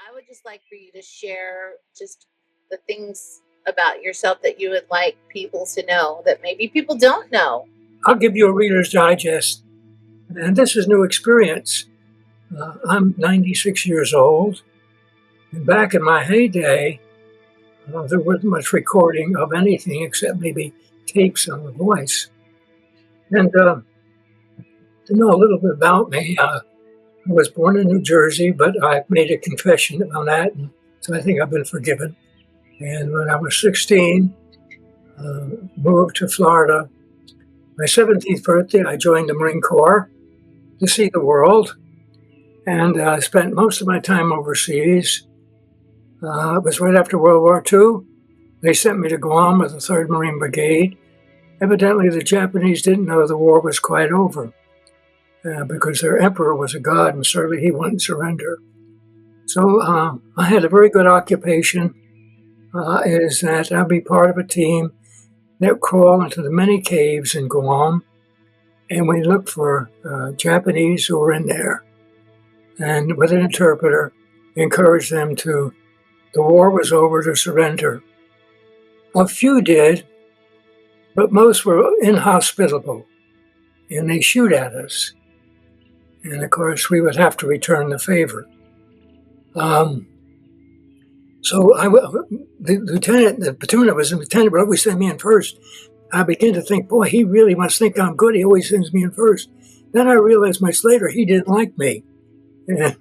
I would just like for you to share just the things about yourself that you would like people to know that maybe people don't know. I'll give you a Reader's Digest, and this is new experience. I'm 96 years old, and back in my heyday, there wasn't much recording of anything except maybe tapes on the voice. And to know a little bit about me, I was born in New Jersey, but I made a confession on that, and so I think I've been forgiven. And when I was 16, moved to Florida. My 17th birthday, I joined the Marine Corps to see the world, and I spent most of my time overseas. It was right after World War II. They sent me to Guam with the 3rd Marine Brigade. Evidently, the Japanese didn't know the war was quite over because their emperor was a god, and certainly he wouldn't surrender. So I had a very good occupation, is that I'd be part of a team that crawl into the many caves in Guam, and we looked for Japanese who were in there, and with an interpreter, encouraged them the war was over, to surrender. A few did, but most were inhospitable, and they shoot at us. And of course, we would have to return the favor. So the platoon that was in lieutenant would always send me in first. I began to think, boy, he really must think I'm good. He always sends me in first. Then I realized much later he didn't like me. And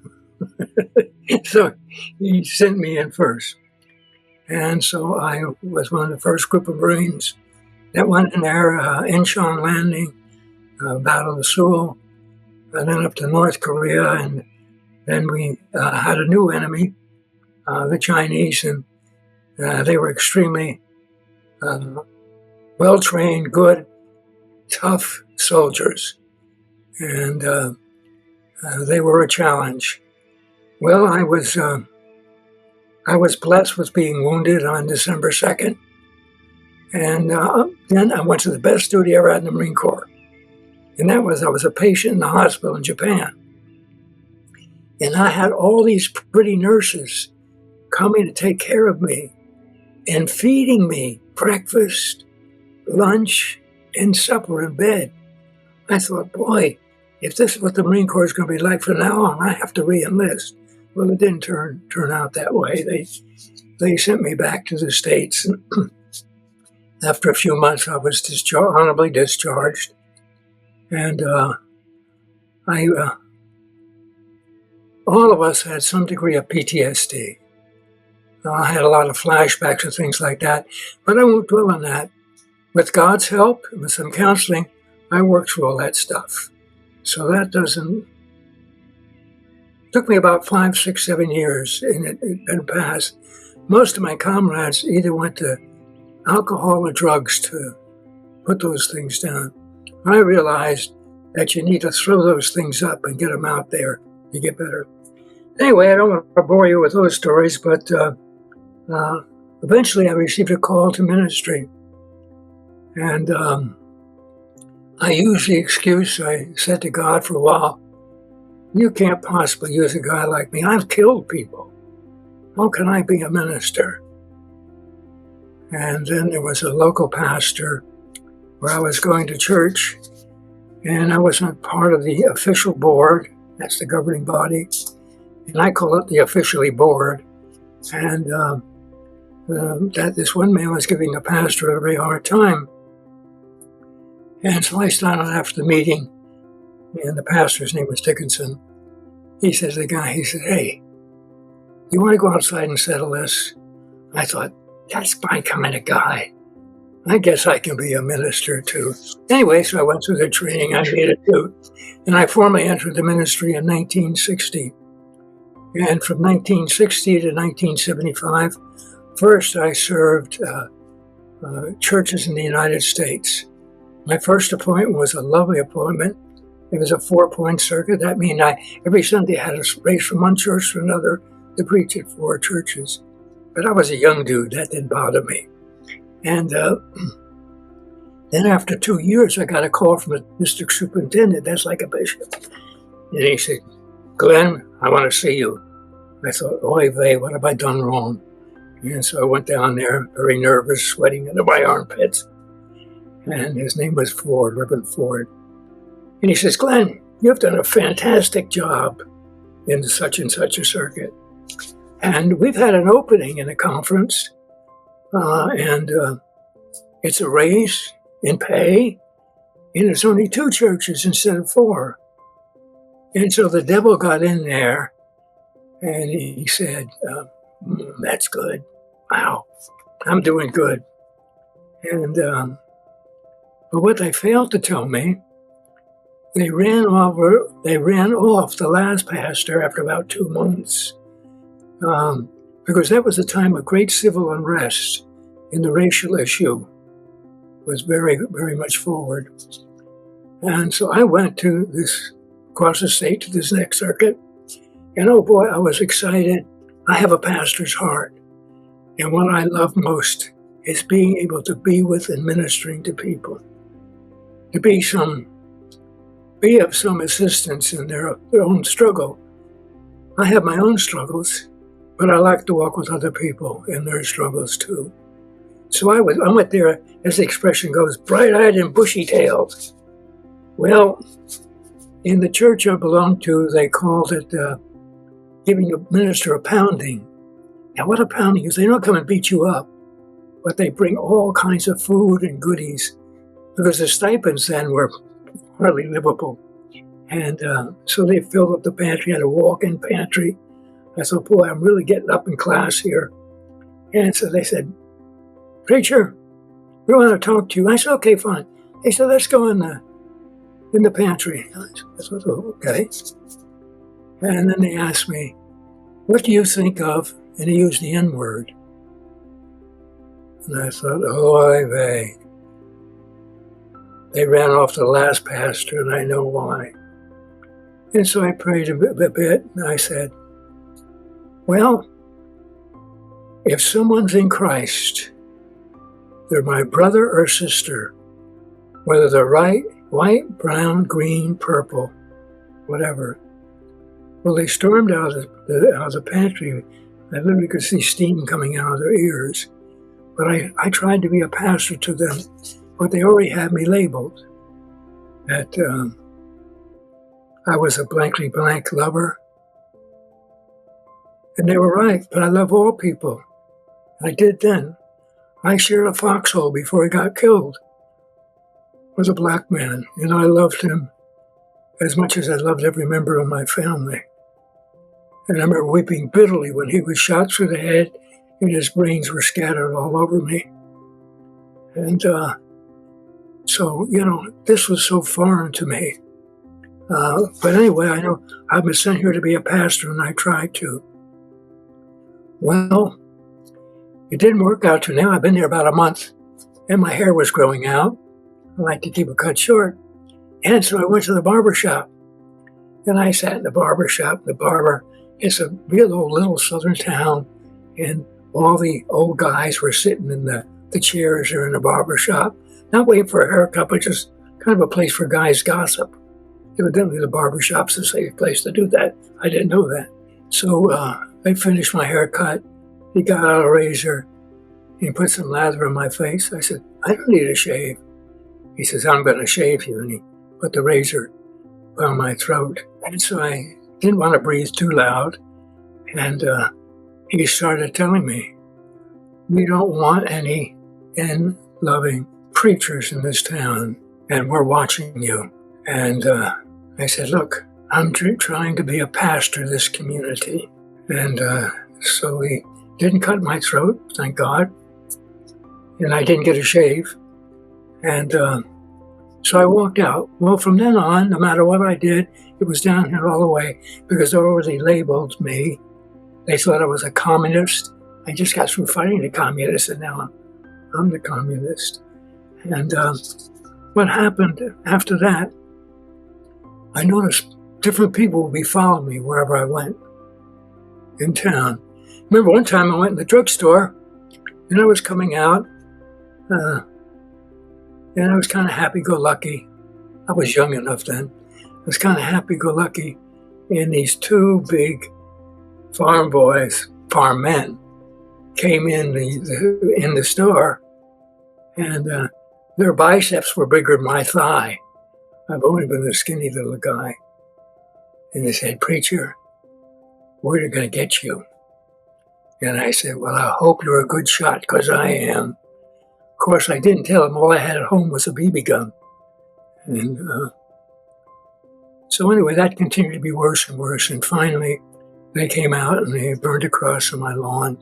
so he sent me in first. And so I was one of the first group of Marines that went in there, Incheon Landing, Battle of Seoul, and then up to North Korea. And then we had a new enemy, the Chinese, and they were extremely well-trained, good, tough soldiers. And they were a challenge. Well, I was blessed with being wounded on December 2nd. And then I went to the best duty I ever had in the Marine Corps. And that was, I was a patient in the hospital in Japan. And I had all these pretty nurses coming to take care of me and feeding me breakfast, lunch, and supper in bed. I thought, boy, if this is what the Marine Corps is going to be like from now on, I have to re-enlist. Well, it didn't turn out that way. They sent me back to the States. And after a few months, I was honorably discharged. And all of us had some degree of PTSD. I had a lot of flashbacks and things like that, but I won't dwell on that. With God's help and with some counseling, I worked through all that stuff. So that took me about 5, 6, 7 years, and it passed. Most of my comrades either went to alcohol or drugs to put those things down. I realized that you need to throw those things up and get them out there to get better. Anyway, I don't want to bore you with those stories, but eventually I received a call to ministry. And I used the excuse, I said to God for a while, you can't possibly use a guy like me. I've killed people. How can I be a minister? And then there was a local pastor where I was going to church, and I wasn't part of the official board. That's the governing body. And I call it the officially board. And that this one man was giving the pastor a very hard time. And so I started after the meeting, and the pastor's name was Dickinson. He says, hey, you want to go outside and settle this? I thought, that's my kind of guy. I guess I can be a minister too. Anyway, so I went through the training I needed to, and I formally entered the ministry in 1960. And from 1960 to 1975, first I served churches in the United States. My first appointment was a lovely appointment. It was a 4-point circuit. That means every Sunday I had to race from one church to another to preach at 4 churches. But I was a young dude. That didn't bother me. And then after 2 years, I got a call from the district superintendent. That's like a bishop. And he said, Glenn, I want to see you. I thought, oy vey, what have I done wrong? And so I went down there, very nervous, sweating into my armpits. And his name was Ford, Reverend Ford. And he says, Glenn, you've done a fantastic job in such and such a circuit. And we've had an opening in a conference, and it's a raise in pay, and it's only 2 churches instead of 4. And so the devil got in there, and he said, that's good. Wow, I'm doing good. And but what they failed to tell me, they ran off the last pastor after about 2 months, because that was a time of great civil unrest, and the racial issue was very, very much forward. And so I went to across the state to this next circuit, and oh boy, I was excited. I have a pastor's heart, and what I love most is being able to be with and ministering to people, to be of some assistance in their own struggle. I have my own struggles, but I like to walk with other people in their struggles too. So I went there, as the expression goes, bright-eyed and bushy-tailed. Well, in the church I belonged to, they called it giving a minister a pounding. Now, what a pounding is, they don't come and beat you up, but they bring all kinds of food and goodies, because the stipends then were hardly livable. And so they filled up the pantry, had a walk-in pantry. I thought, boy, I'm really getting up in class here. And so they said, preacher, we want to talk to you. I said, okay, fine. They said, let's go in the pantry. I thought, oh, okay. And then they asked me, what do you think of, and he used the N-word. And I thought, oy vey. They ran off the last pastor, and I know why. And so I prayed a bit, and I said, well, if someone's in Christ, they're my brother or sister, whether they're white, brown, green, purple, whatever. Well, they stormed out of the pantry. I literally could see steam coming out of their ears. But I tried to be a pastor to them, but they already had me labeled that I was a blankly blank lover. And they were right, but I love all people. I did then. I shared a foxhole before he got killed with a black man, and I loved him as much as I loved every member of my family. And I remember weeping bitterly when he was shot through the head and his brains were scattered all over me. And so, this was so foreign to me. But anyway, I know I've been sent here to be a pastor, and I tried to. Well, it didn't work out till now. I've been there about a month, and my hair was growing out. I like to keep it cut short. And so I went to the barber shop, and I sat in the barber shop. The barber, it's a real old little southern town, and all the old guys were sitting in the chairs there in the barber shop, not waiting for a haircut, but just kind of a place for guys gossip. Evidently, the barber shop's a safe place to do that. I didn't know that. So I finished my haircut. He got out a razor. He put some lather on my face. I said, I don't need a shave. He says, I'm going to shave you. And he put the razor on my throat. And so I didn't want to breathe too loud. And he started telling me, we don't want any in-loving preachers in this town, and we're watching you. And I said, look, I'm trying to be a pastor of this community. And so he didn't cut my throat, thank God. And I didn't get a shave. And so I walked out. Well, from then on, no matter what I did, it was downhill all the way, because they already labeled me. They thought I was a communist. I just got through fighting the communists, and now I'm the communist. And what happened after that, I noticed different people would be following me wherever I went in town. Remember one time I went in the drugstore, and I was coming out, and I was kind of happy-go-lucky. I was young enough then. I was kind of happy-go-lucky, and these 2 big farm boys, farm men, came in the store, and their biceps were bigger than my thigh. I've only been a skinny little guy. And they said, "Preacher, we're going to get you." And I said, "Well, I hope you're a good shot, because I am." Of course, I didn't tell them all I had at home was a BB gun. And so anyway, that continued to be worse and worse. And finally, they came out and they burned a cross on my lawn.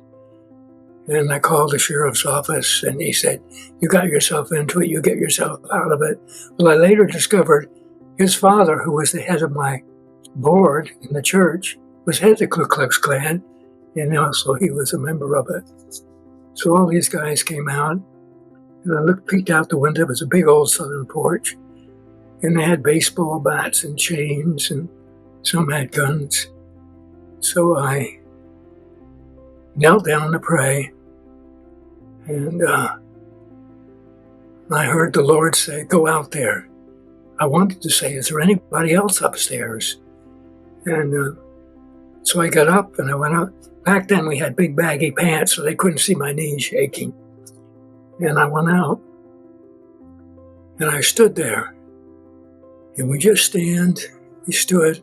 And I called the sheriff's office, and he said, "You got yourself into it, you get yourself out of it." Well, I later discovered his father, who was the head of my board in the church, was head of the Ku Klux Klan, and also he was a member of it. So all these guys came out, and I peeked out the window. It was a big old southern porch, and they had baseball bats and chains, and some had guns. So I knelt down to pray, and I heard the Lord say, "Go out there." I wanted to say, "Is there anybody else upstairs?" And so I got up and I went out. Back then we had big baggy pants, so they couldn't see my knees shaking. And I went out, and I stood there, and we stood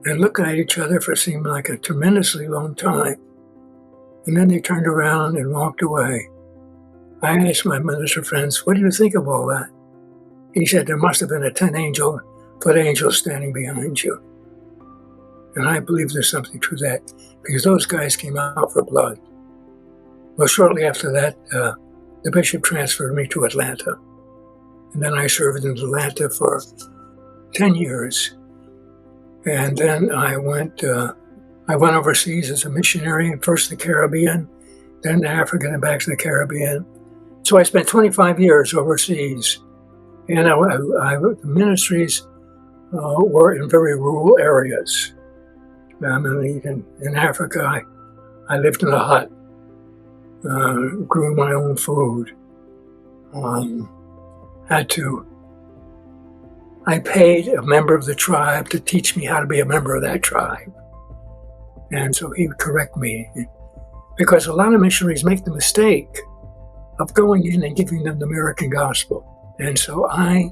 and looked at each other for what seemed like a tremendously long time. And then they turned around and walked away. I asked my minister friends, "What do you think of all that?" He said, "There must have been a 10-foot angel standing behind you." And I believe there's something to that, because those guys came out for blood. Well, shortly after that, the bishop transferred me to Atlanta. And then I served in Atlanta for 10 years. And then I went overseas as a missionary, first the Caribbean, then to Africa, and back to the Caribbean. So I spent 25 years overseas. And the ministries were in very rural areas. In Africa, I lived in a hut, grew my own food, I paid a member of the tribe to teach me how to be a member of that tribe. And so he would correct me, because a lot of missionaries make the mistake of going in and giving them the American gospel. And so I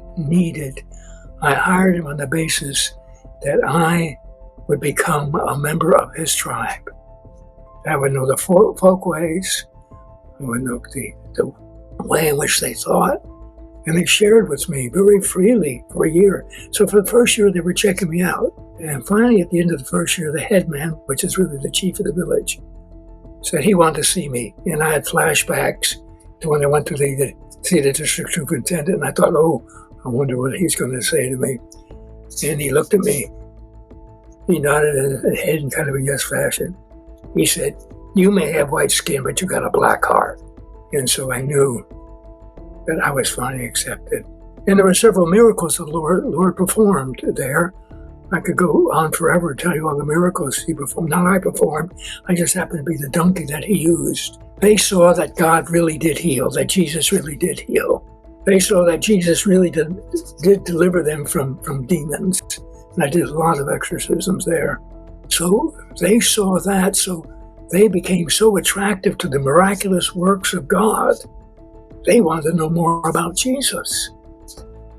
hired him on the basis that I would become a member of his tribe. I would know the folk ways, I would know the way in which they thought, and they shared with me very freely for a year. So for the first year, they were checking me out. And finally, at the end of the first year, the head man, which is really the chief of the village, said he wanted to see me. And I had flashbacks to when I went to see the district superintendent, and I thought, "Oh, I wonder what he's going to say to me." And he looked at me. He nodded his head in kind of a yes fashion. He said, "You may have white skin, but you got a black heart." And so I knew that I was finally accepted. And there were several miracles the Lord performed there. I could go on forever and tell you all the miracles he performed. Not I performed, I just happened to be the donkey that he used. They saw that God really did heal, that Jesus really did heal. They saw that Jesus really did deliver them from demons. And I did a lot of exorcisms there. So they saw that, so they became so attractive to the miraculous works of God. They wanted to know more about Jesus.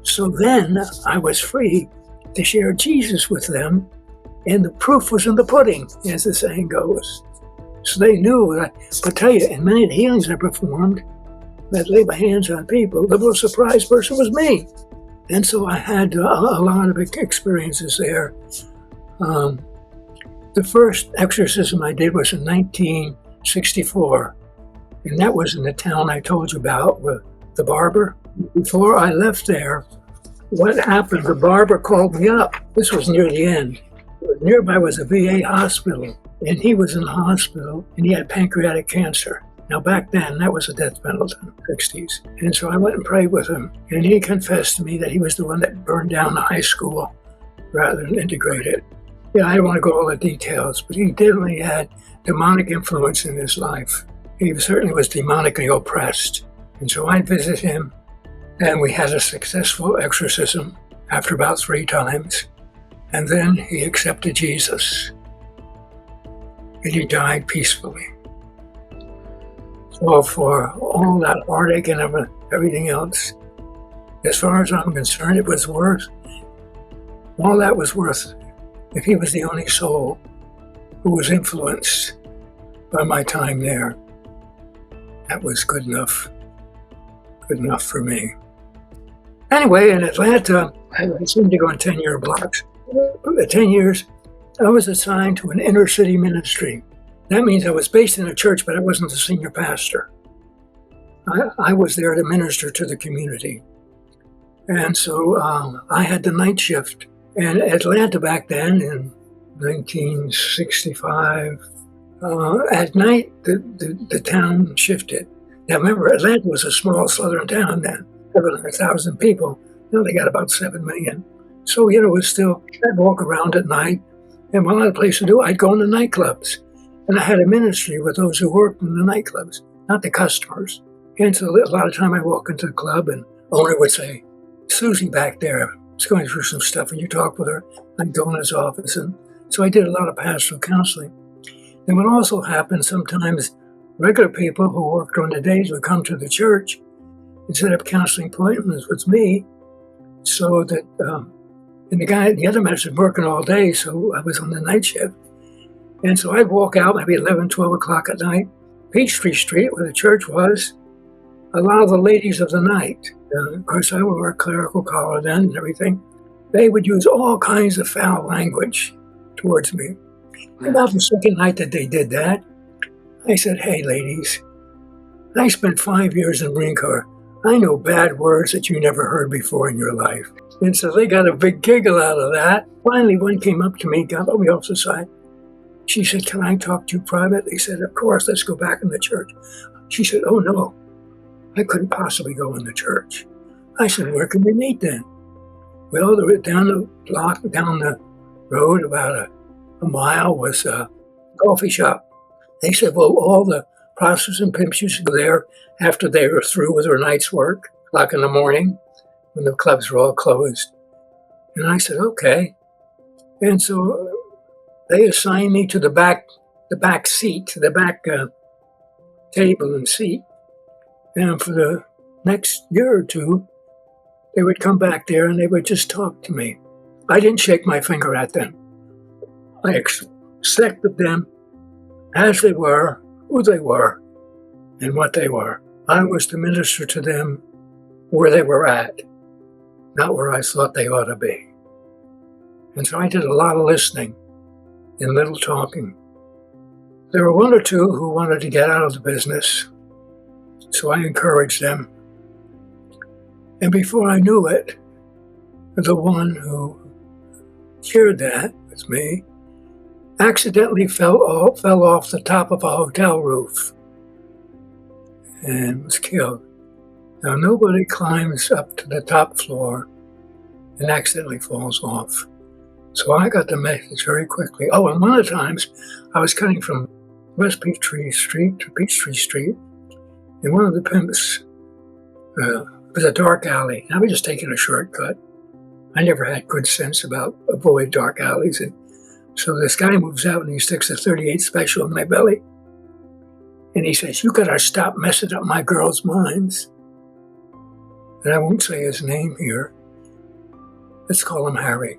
So then I was free to share Jesus with them, and the proof was in the pudding, as the saying goes. So they knew that, but tell you, in many of the healings I performed, that laid my hands on people, the most surprised person was me. And so I had a lot of experiences there. The first exorcism I did was in 1964. And that was in the town I told you about with the barber. Before I left there, what happened, the barber called me up. This was near the end. Nearby was a VA hospital, and he was in the hospital, and he had pancreatic cancer. Now back then, that was a death penalty in the 60s. And so I went and prayed with him, and he confessed to me that he was the one that burned down the high school rather than integrate it. Yeah, I don't want to go all the details, but he definitely had demonic influence in his life. He certainly was demonically oppressed. And so I'd visit him, and we had a successful exorcism after about 3 times. And then he accepted Jesus. and he died peacefully. So for all that heartache and everything else, as far as I'm concerned, it was worth, all that was worth, if he was the only soul who was influenced by my time there, that was good enough for me. Anyway, in Atlanta, I seemed to go on 10-year blocks. For 10 years, I was assigned to an inner city ministry. That means I was based in a church, but I wasn't the senior pastor. I was there to minister to the community. And so I had the night shift. And Atlanta back then, in 1965, at night, the town shifted. Now remember, Atlanta was a small southern town then, 700,000 people. Now they got about 7 million. So, it was still, I'd walk around at night, and when I had a place to do, I'd go in the nightclubs. And I had a ministry with those who worked in the nightclubs, not the customers. And so a lot of time I walk into the club, and owner would say, Susie back there is going through some stuff, and you talk with her. I'd go in his office. And so I did a lot of pastoral counseling. And what also happened, sometimes regular people who worked on the days would come to the church and set up counseling appointments with me, so that, and the other minister was working all day, so I was on the night shift. And so I'd walk out maybe 11, 12 o'clock at night, Peachtree Street, where the church was, a lot of the ladies of the night, of course I would wear a clerical collar then and everything, they would use all kinds of foul language towards me. About the second night that they did that, I said, hey, ladies, I spent 5 years in Marine Corps. I know bad words that you never heard before in your life. And so they got a big giggle out of that. Finally, one came up to me, got on the opposite side. She said, can I talk to you privately? He said, of course, let's go back in the church. She said, oh, no, I couldn't possibly go in the church. I said, where can we meet then? Well, down the block, down the road, about a mile, was a coffee shop. They said, well, all the prostitutes and pimps used to go there after they were through with their night's work, o'clock in the morning, when the clubs were all closed. And I said, okay. And so they assigned me to the back seat, the back table and seat. And for the next year or two, they would come back there and they would just talk to me. I didn't shake my finger at them. I accepted them as they were, who they were, and what they were. I was to minister to them where they were at, not where I thought they ought to be. And so I did a lot of listening and little talking. There were one or two who wanted to get out of the business, so I encouraged them. And before I knew it, the one who shared that with me accidentally fell off the top of a hotel roof and was killed. Now, nobody climbs up to the top floor and accidentally falls off. So I got the message very quickly. Oh, and one of the times I was cutting from West Peachtree Street to Peachtree Street, and one of the pimps, it was a dark alley. I was just taking a shortcut. I never had good sense about avoid dark alleys. And so this guy moves out and he sticks a .38 special in my belly. And he says, you gotta stop messing up my girls' minds. And I won't say his name here. Let's call him Harry.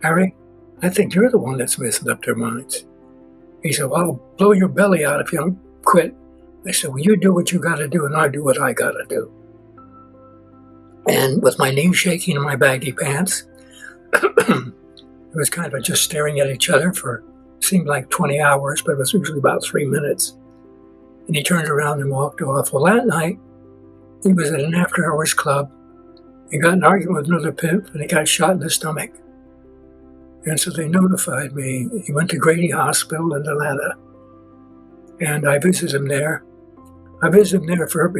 Harry, I think you're the one that's messing up their minds. He said, well, I'll blow your belly out if you don't quit. I said, well, you do what you gotta do and I do what I gotta do. And with my knees shaking in my baggy pants, it was kind of just staring at each other for, seemed like 20 hours, but it was usually about 3 minutes. And he turned around and walked off. Well, that night, he was at an after-hours club. He got in an argument with another pimp, and he got shot in the stomach. And so they notified me. He went to Grady Hospital in Atlanta, and I visited him there. I visited him there for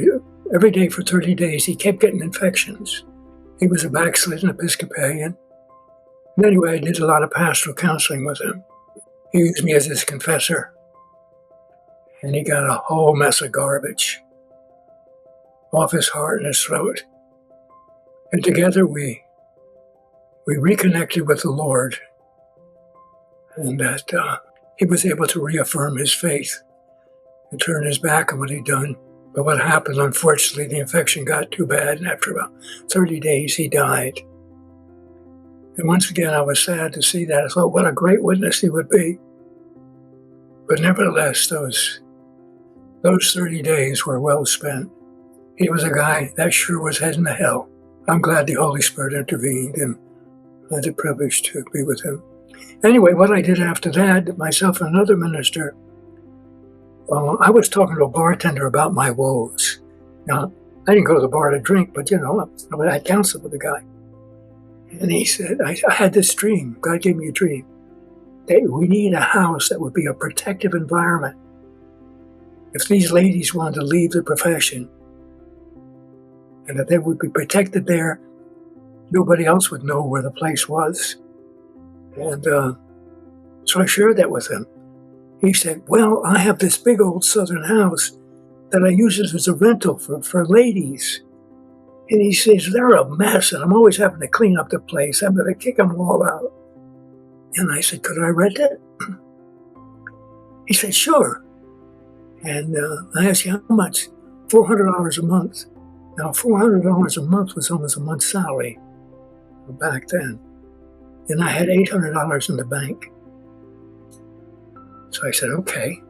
every day for 30 days. He kept getting infections. He was a backslidden Episcopalian. And anyway, I did a lot of pastoral counseling with him. He used me as his confessor. And he got a whole mess of garbage off his heart and his throat. And together we reconnected with the Lord. And that he was able to reaffirm his faith and turn his back on what he'd done. But what happened, unfortunately, the infection got too bad, and after about 30 days, he died. And once again, I was sad to see that. I thought, what a great witness he would be. But nevertheless, those 30 days were well spent. He was a guy that sure was heading to hell. I'm glad the Holy Spirit intervened, and I had the privilege to be with him. Anyway, what I did after that, myself and another minister, I was talking to a bartender about my woes. Now, I didn't go to the bar to drink, but, I had counsel with the guy. And he said, I had this dream. God gave me a dream that we need a house that would be a protective environment. If these ladies wanted to leave the profession, and that they would be protected there, nobody else would know where the place was. And so I shared that with him. He said, well, I have this big old southern house that I use as a rental for ladies. And he says, they're a mess, and I'm always having to clean up the place. I'm going to kick them all out. And I said, could I rent it? He said, sure. And I asked him, how much? $400 a month. Now, $400 a month was almost a month's salary back then. And I had $800 in the bank. So I said, okay.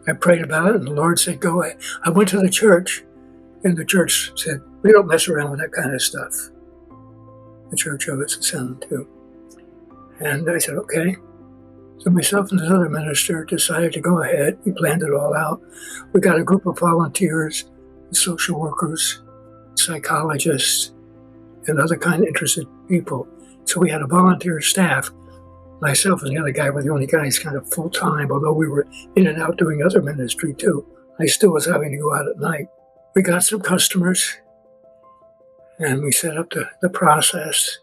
I prayed about it, and the Lord said, go ahead. I went to the church, and the church said, we don't mess around with that kind of stuff. The church of it's a sin too. And I said, okay. So myself and this other minister decided to go ahead. We planned it all out. We got a group of volunteers, social workers, psychologists, and other kind of interested people. So we had a volunteer staff. Myself and the other guy were the only guys kind of full-time, although we were in and out doing other ministry too. I still was having to go out at night. We got some customers, and we set up the process,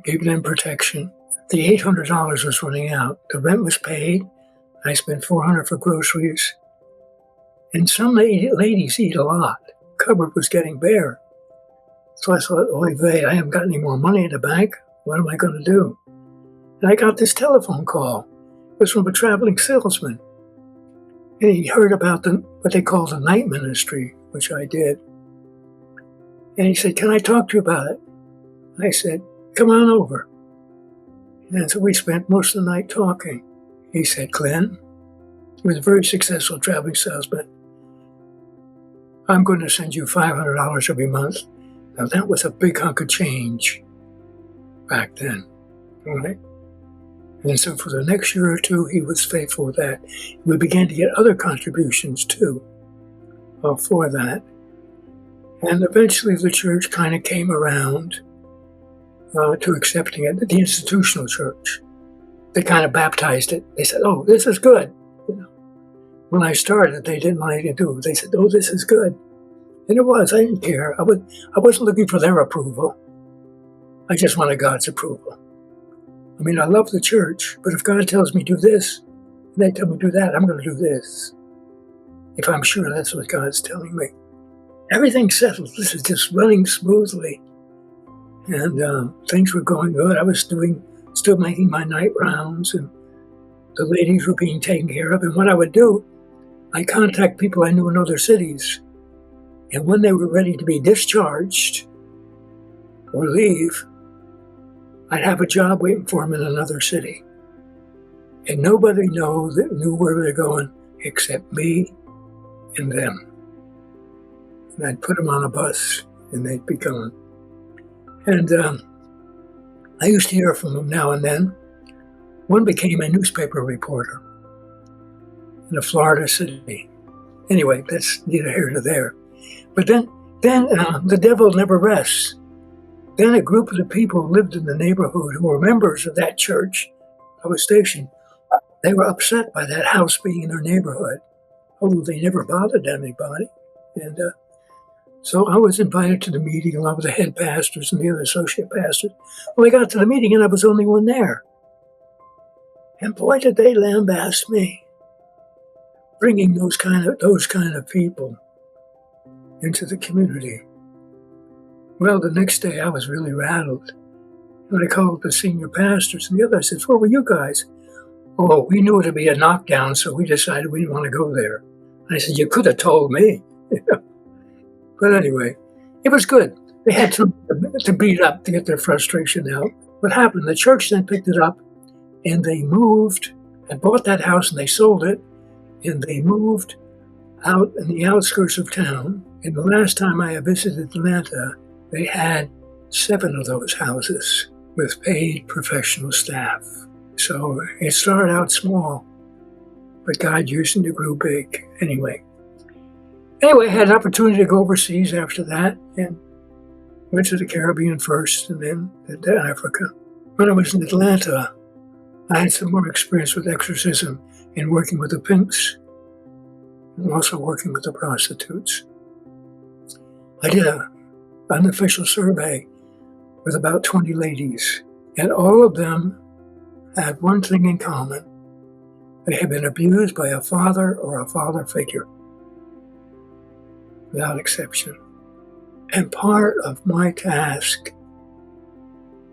gave them protection. The $800 was running out. The rent was paid. I spent $400 for groceries. And some ladies eat a lot. The cupboard was getting bare. So I thought, oy vey, I haven't got any more money in the bank. What am I going to do? And I got this telephone call. It was from a traveling salesman. And he heard about what they call the night ministry, which I did. And he said, can I talk to you about it? I said, come on over. And so we spent most of the night talking. He said, Glenn, he was a very successful traveling salesman. I'm going to send you $500 every month. Now that was a big hunk of change back then, all right? And so for the next year or two, he was faithful with that. We began to get other contributions too for that. And eventually the church kind of came around to accepting it, the institutional church. They kind of baptized it. They said, oh, this is good. When I started, they didn't want anything to do. They said, oh, this is good. And it was. I didn't care. I wasn't looking for their approval. I just wanted God's approval. I mean, I love the church, but if God tells me do this, and they tell me do that, I'm going to do this. If I'm sure that's what God's telling me. Everything settled. This is just running smoothly. And things were going good. I was still making my night rounds, and the ladies were being taken care of. And what I would do, I contact people I knew in other cities. And when they were ready to be discharged or leave, I'd have a job waiting for them in another city. And nobody knew where they're going except me and them. And I'd put them on a bus, and they'd be gone. And I used to hear from them now and then. One became a newspaper reporter in a Florida city. Anyway, that's neither here nor there. But then the devil never rests. Then a group of the people who lived in the neighborhood, who were members of that church I was stationed, they were upset by that house being in their neighborhood, although they never bothered anybody. And so I was invited to the meeting along with the head pastors and the other associate pastors. Well, I got to the meeting and I was the only one there. And boy, did they lambaste me, bringing those kind of people into the community. Well, the next day I was really rattled. When I called the senior pastors and the others, I said, where were you guys? Oh, we knew it would be a knockdown, so we decided we didn't want to go there. I said, you could have told me. But anyway, it was good. They had to beat up to get their frustration out. What happened? The church then picked it up, and they moved and bought that house, and they sold it, and they moved out in the outskirts of town. And the last time I visited Atlanta, they had 7 of those houses with paid professional staff. So it started out small, but God used it to grow big. Anyway, I had an opportunity to go overseas after that, and went to the Caribbean first and then to Africa. When I was in Atlanta, I had some more experience with exorcism and working with the pimps and also working with the prostitutes. I did an unofficial survey with about 20 ladies, and all of them had one thing in common. They had been abused by a father or a father figure, without exception. And part of my task,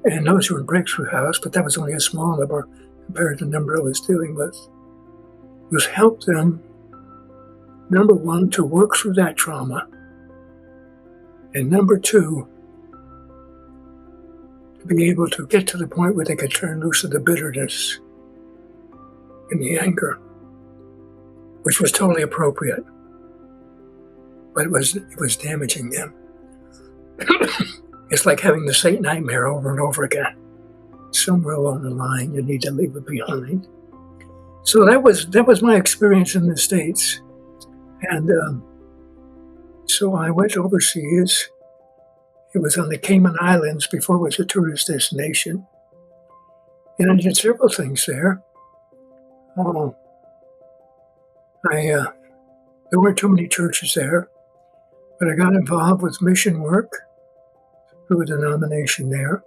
and those were in Breakthrough House, but that was only a small number compared to the number I was dealing with, was help them, number one, to work through that trauma, and number two, to be able to get to the point where they could turn loose of the bitterness and the anger, which was totally appropriate, but it was damaging them. It's like having the same nightmare over and over again. Somewhere along the line, you need to leave it behind. So that was my experience in the States, and so I went overseas. It was on the Cayman Islands before it was a tourist destination, and I did several things there. There weren't too many churches there, but I got involved with mission work through a denomination there.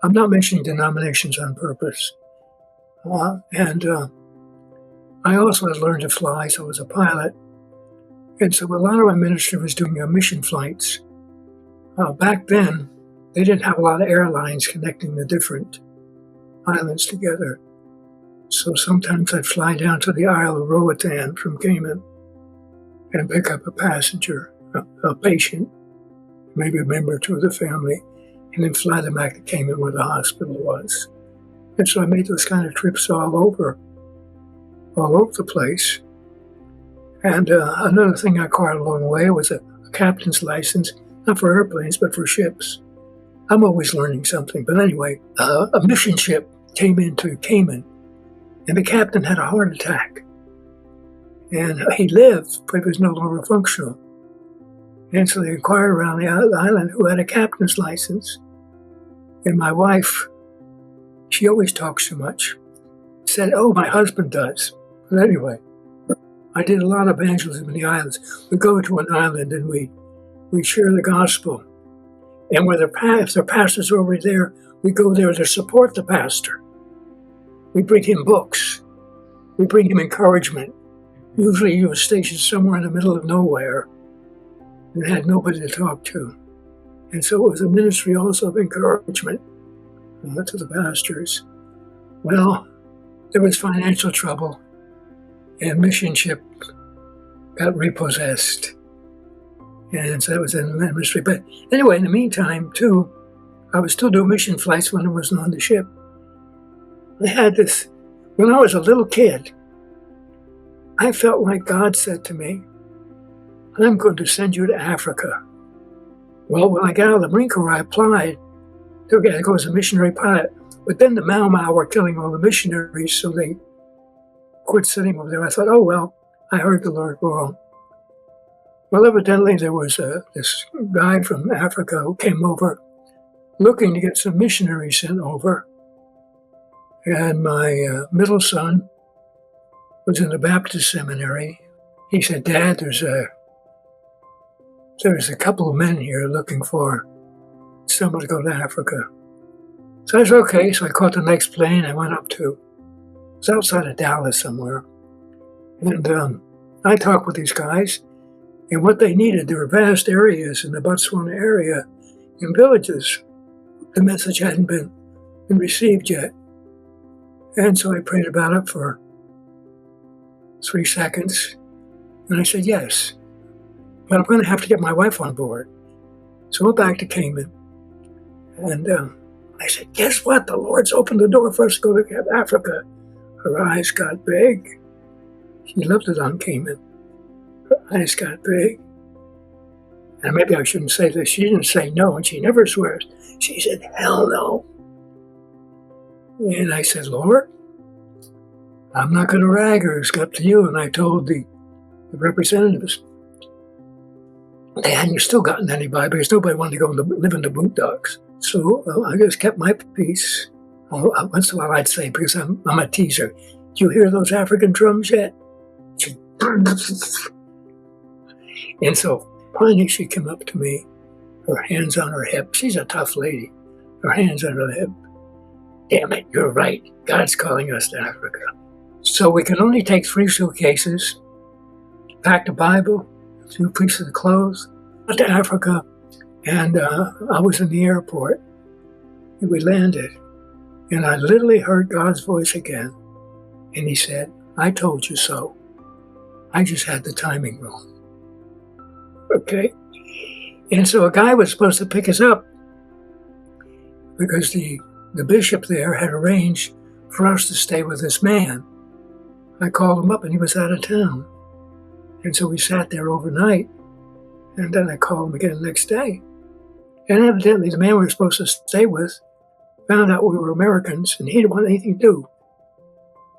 I'm not mentioning denominations on purpose. And I also had learned to fly, so I was a pilot. And so a lot of my ministry was doing mission flights. Back then, they didn't have a lot of airlines connecting the different islands together. So sometimes I'd fly down to the Isle of Roatan from Cayman and pick up a passenger, a patient, maybe a member or two of the family, and then fly them back to Cayman where the hospital was. And so I made those kind of trips all over the place. And another thing I acquired along the way was a captain's license, not for airplanes, but for ships. I'm always learning something. But anyway, a mission ship came into Cayman, and the captain had a heart attack. And he lived, but he was no longer functional. And so they inquired around the island who had a captain's license. And my wife, she always talks too much, said, oh, my husband does. But anyway, I did a lot of evangelism in the islands. We go to an island and we share the gospel. And where if the pastor's over there, we go there to support the pastor. We bring him books. We bring him encouragement. Usually he was stationed somewhere in the middle of nowhere and had nobody to talk to. And so it was a ministry also of encouragement to the pastors. Well, there was financial trouble, and mission ship got repossessed. And so that was in the ministry. But anyway, in the meantime, too, I was still doing mission flights when I wasn't on the ship. I had this, when I was a little kid, I felt like God said to me, I'm going to send you to Africa. Well, when I got out of the Marine Corps, I applied to go as a missionary pilot. But then the Mau Mau were killing all the missionaries, so they quit sitting over there. I thought, oh, well, I heard the Lord wrong. Well, evidently there was this guy from Africa who came over looking to get some missionaries sent over. And my middle son was in the Baptist seminary. He said, Dad, there's a couple of men here looking for someone to go to Africa. So I said, okay. So I caught the next plane. I went up to, it was outside of Dallas somewhere. And I talked with these guys. And what they needed, there were vast areas in the Botswana area, in villages. The message hadn't been received yet. And so I prayed about it for 3 seconds, and I said, yes, but I'm going to have to get my wife on board. So we're back to Cayman, and I said, guess what? The Lord's opened the door for us to go to Africa. Her eyes got big. She loved it on Cayman. Her eyes got big. And maybe I shouldn't say this. She didn't say no, and she never swears. She said, hell no. And I said, Lord, I'm not going to rag her. It's up to you. And I told the representatives, they hadn't still gotten anybody because nobody wanted to go live in the boondocks. So I just kept my peace. Once in a while I'd say, because I'm a teaser, do you hear those African drums yet? And so finally she came up to me, her hands on her hip. She's a tough lady. Her hands on her hip. Damn it, you're right. God's calling us to Africa. So we can only take 3 suitcases, packed a Bible, a few pieces of clothes, went to Africa, and I was in the airport, and we landed, and I literally heard God's voice again, and he said, I told you so. I just had the timing wrong. Okay? And so a guy was supposed to pick us up because the bishop there had arranged for us to stay with this man. I called him up and he was out of town. And so we sat there overnight, and then I called him again the next day. And evidently the man we were supposed to stay with found out we were Americans, and he didn't want anything to do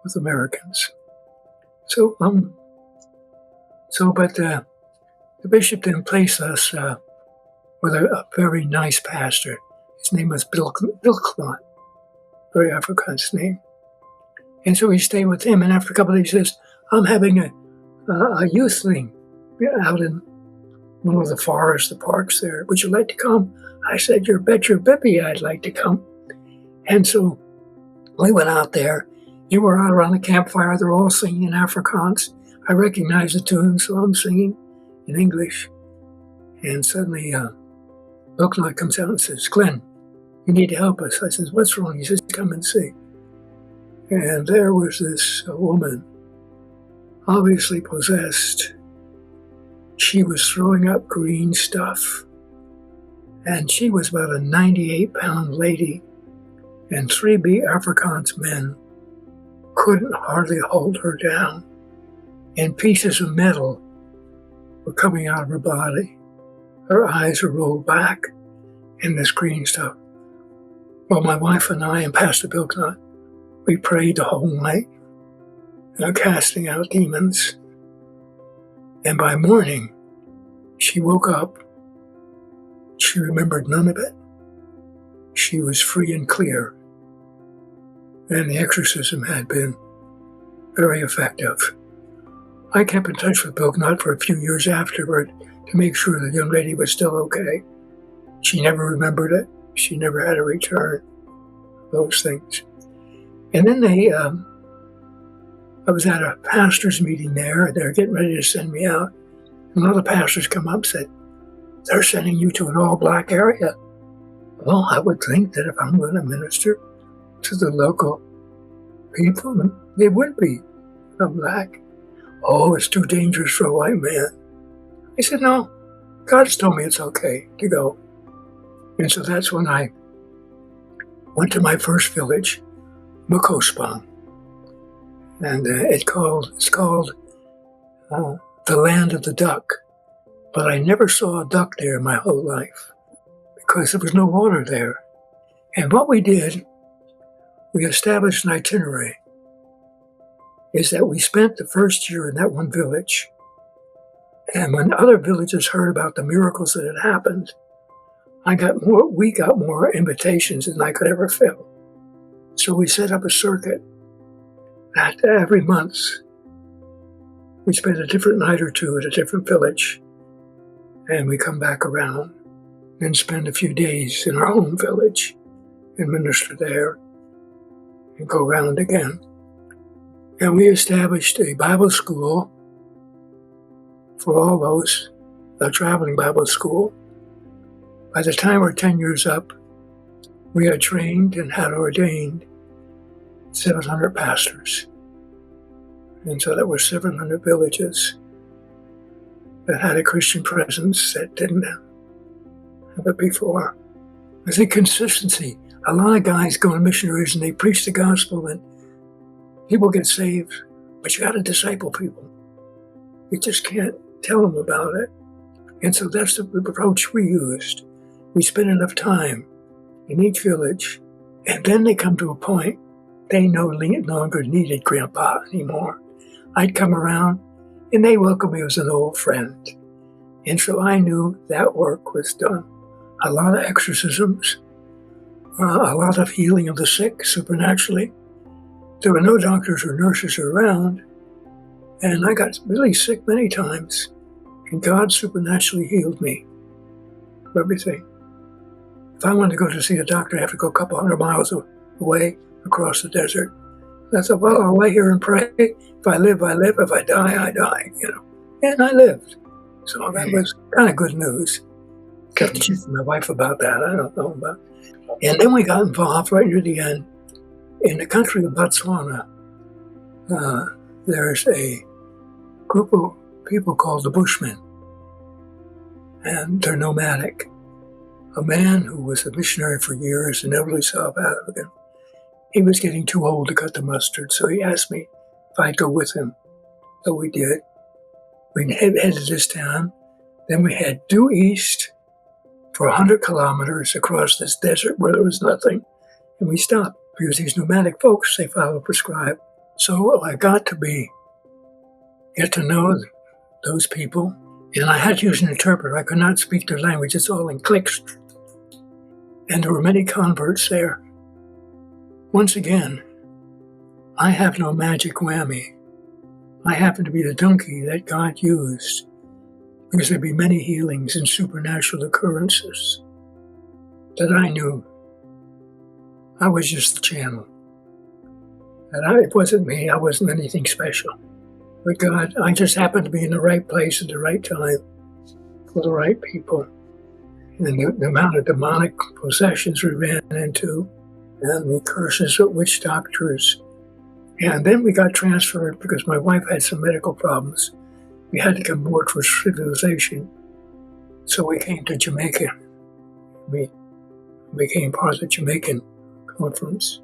with Americans. So, but the bishop then placed us with a very nice pastor. His name was Bill Clont, very Afrikaans name. And so we stayed with him, and after a couple of days he says, I'm having a youth thing out in one of the forests, the parks there. Would you like to come? I said, you bet your bippy I'd like to come. And so we went out there. You were out around the campfire. They're all singing in Afrikaans. I recognized the tune, so I'm singing in English. And suddenly Bill Clont comes out and says, Glenn, you need to help us. I says, what's wrong? He says, come and see. And there was this woman, obviously possessed. She was throwing up green stuff. And she was about a 98-pound lady. And 3 big Afrikaans men couldn't hardly hold her down. And pieces of metal were coming out of her body. Her eyes were rolled back and this green stuff. Well, my wife and I and Pastor Bill Clont, we prayed the whole night, casting out demons. And by morning, she woke up. She remembered none of it. She was free and clear. And the exorcism had been very effective. I kept in touch with Bill Clont for a few years afterward to make sure the young lady was still okay. She never remembered it. She never had a return. Those things. And then I was at a pastor's meeting there, and they're getting ready to send me out. And one of the pastors come up and said, they're sending you to an all-black area. Well, I would think that if I'm going to minister to the local people, they would be black. Oh, it's too dangerous for a white man. I said, no, God's told me it's okay to go. And so that's when I went to my first village, Makospan. And it's called the Land of the Duck. But I never saw a duck there in my whole life because there was no water there. And what we did, we established an itinerary, is that we spent the first year in that one village. And when other villages heard about the miracles that had happened, we got more invitations than I could ever fill. So we set up a circuit that every month we spend a different night or two at a different village, and we come back around and spend a few days in our home village and minister there and go around again. And we established a Bible school for all those, a traveling Bible school. By the time we're 10 years up, we had trained and had ordained 700 pastors. And so there were 700 villages that had a Christian presence that didn't have it before. I think consistency. A lot of guys go on missionaries and they preach the gospel and people get saved, but you got to disciple people. You just can't tell them about it. And so that's the approach we used. We spent enough time in each village, and then they come to a point they no longer needed Grandpa anymore. I'd come around, and they welcomed me as an old friend. And so I knew that work was done. A lot of exorcisms, a lot of healing of the sick supernaturally. There were no doctors or nurses around, and I got really sick many times, and God supernaturally healed me of everything. If I wanted to go to see a doctor, I have to go a couple hundred miles away across the desert. And I thought, well, I'll lay here and pray. If I live, I live. If I die, I die, And I lived. So that was kind of good news. Kept teaching my wife about that. I don't know about it. And then we got involved right near the end. In the country of Botswana, there's a group of people called the Bushmen. And they're nomadic. A man who was a missionary for years, an elderly South African, he was getting too old to cut the mustard, so he asked me if I'd go with him. So we did. We headed this town. Then we had due east for 100 kilometers across this desert where there was nothing. And we stopped because these nomadic folks, they follow prescribed. So I got to get to know those people. And I had to use an interpreter. I could not speak their language. It's all in clicks. And there were many converts there. Once again, I have no magic whammy. I happen to be the donkey that God used because there'd be many healings and supernatural occurrences that I knew. I was just the channel. And it wasn't me. I wasn't anything special. But God, I just happened to be in the right place at the right time for the right people. And the amount of demonic possessions we ran into and the curses of witch doctors. And then we got transferred because my wife had some medical problems. We had to come aboard for civilization. So we came to Jamaica. We became part of the Jamaican conference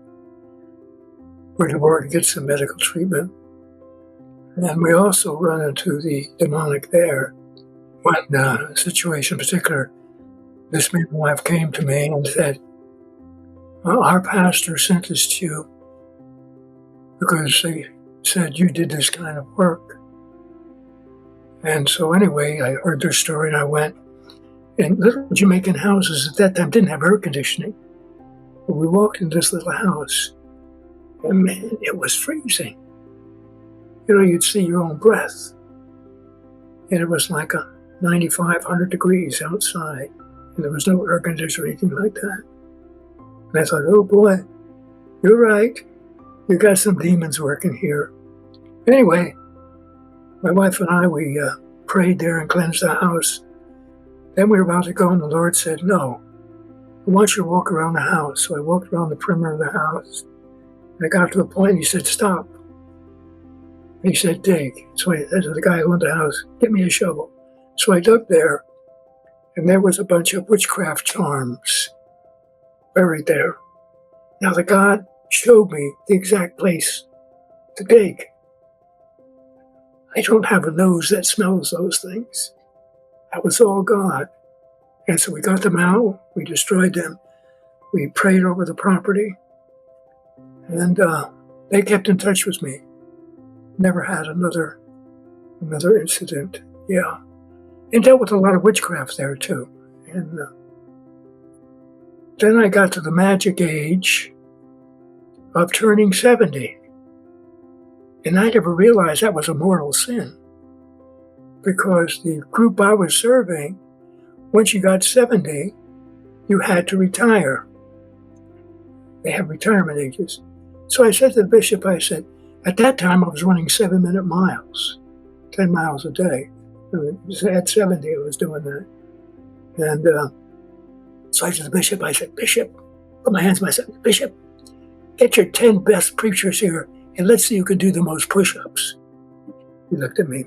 where the word gets some medical treatment. And we also run into the demonic there. One situation in particular, this midwife came to me and said, our pastor sent us to you because they said you did this kind of work. And so anyway, I heard their story and I went. And little Jamaican houses at that time didn't have air conditioning. But we walked into this little house and man, it was freezing. You'd see your own breath. And it was like 95, 100 degrees outside. And there was no air conditioner or anything like that. And I thought, oh boy, you're right. You got some demons working here. Anyway, my wife and I, we prayed there and cleansed the house. Then we were about to go and the Lord said, no, I want you to walk around the house. So I walked around the perimeter of the house. And I got to a point and he said, stop. And he said, dig. So I said to the guy who owned the house, get me a shovel. So I dug there and there was a bunch of witchcraft charms buried there. Now the God showed me the exact place to dig. I don't have a nose that smells those things. That was all God. And so we got them out, we destroyed them, we prayed over the property, and they kept in touch with me. Never had another incident, yeah. And dealt with a lot of witchcraft there too. And then I got to the magic age of turning 70. And I never realized that was a mortal sin. Because the group I was serving, once you got 70, you had to retire. They have retirement ages. So I said to the bishop, I said, at that time I was running 7-minute miles, 10 miles a day. At 70 I was doing that. And so I said to the bishop, I said, Bishop, put my hands on myself, Bishop, get your 10 best preachers here and let's see who can do the most push-ups. He looked at me.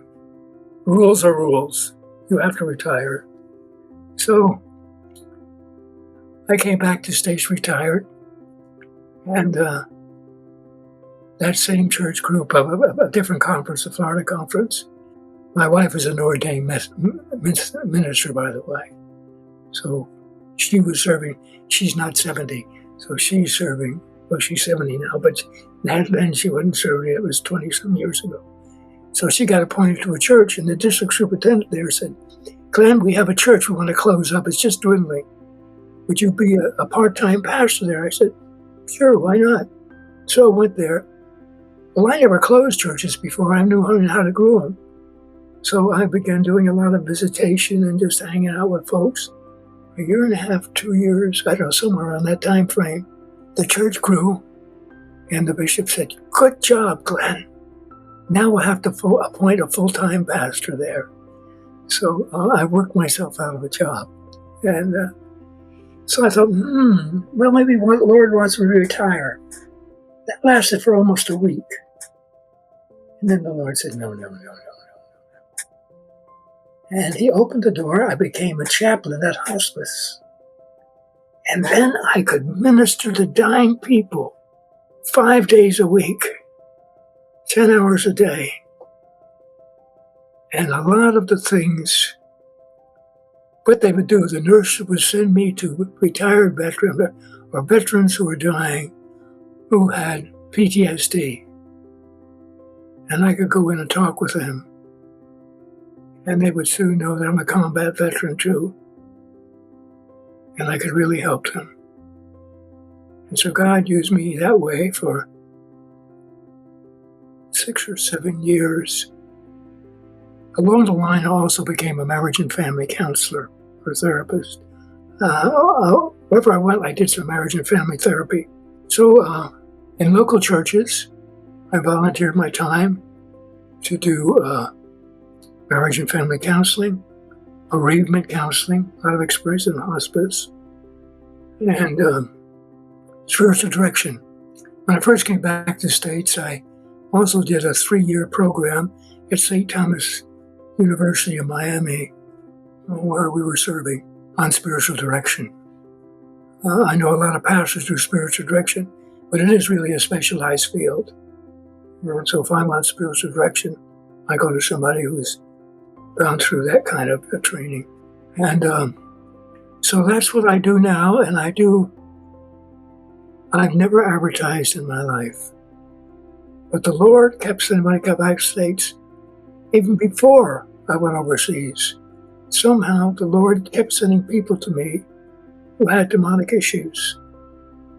Rules are rules. You have to retire. So I came back to States retired, and that same church group, a different conference, the Florida conference. My wife is an ordained minister, by the way. So she was serving. She's not 70, so she's serving. Well, she's 70 now, but then she wasn't serving. It was 20-some years ago. So she got appointed to a church, and the district superintendent there said, Glenn, we have a church we want to close up. It's just dwindling. Would you be a part-time pastor there? I said, sure, why not? So I went there. Well, I never closed churches before. I knew how to grow them. So I began doing a lot of visitation and just hanging out with folks. A year and a half, 2 years, I don't know, somewhere around that time frame, the church grew, and the bishop said, good job, Glenn. Now we'll have to appoint a full-time pastor there. So I worked myself out of a job. And so I thought, well, maybe the Lord wants me to retire. That lasted for almost a week. And then the Lord said, no. And he opened the door. I became a chaplain at hospice. And then I could minister to dying people 5 days a week, 10 hours a day. And a lot of the things, what they would do, the nurse would send me to retired veterans or veterans who were dying who had PTSD. And I could go in and talk with them. And they would soon know that I'm a combat veteran too. And I could really help them. And so God used me that way for 6 or 7 years. Along the line, I also became a marriage and family counselor or therapist. Wherever I went, I did some marriage and family therapy. So in local churches, I volunteered my time to do marriage and family counseling, bereavement counseling, a lot of experience in hospice, and spiritual direction. When I first came back to the States, I also did a 3-year program at St. Thomas University in Miami, where we were serving on spiritual direction. I know a lot of pastors do spiritual direction, but it is really a specialized field. And so if I'm on spiritual direction, I go to somebody who's gone through that kind of training. And so that's what I do now, and I've never advertised in my life. But the Lord kept sending, when I got back to the States, even before I went overseas, somehow the Lord kept sending people to me who had demonic issues.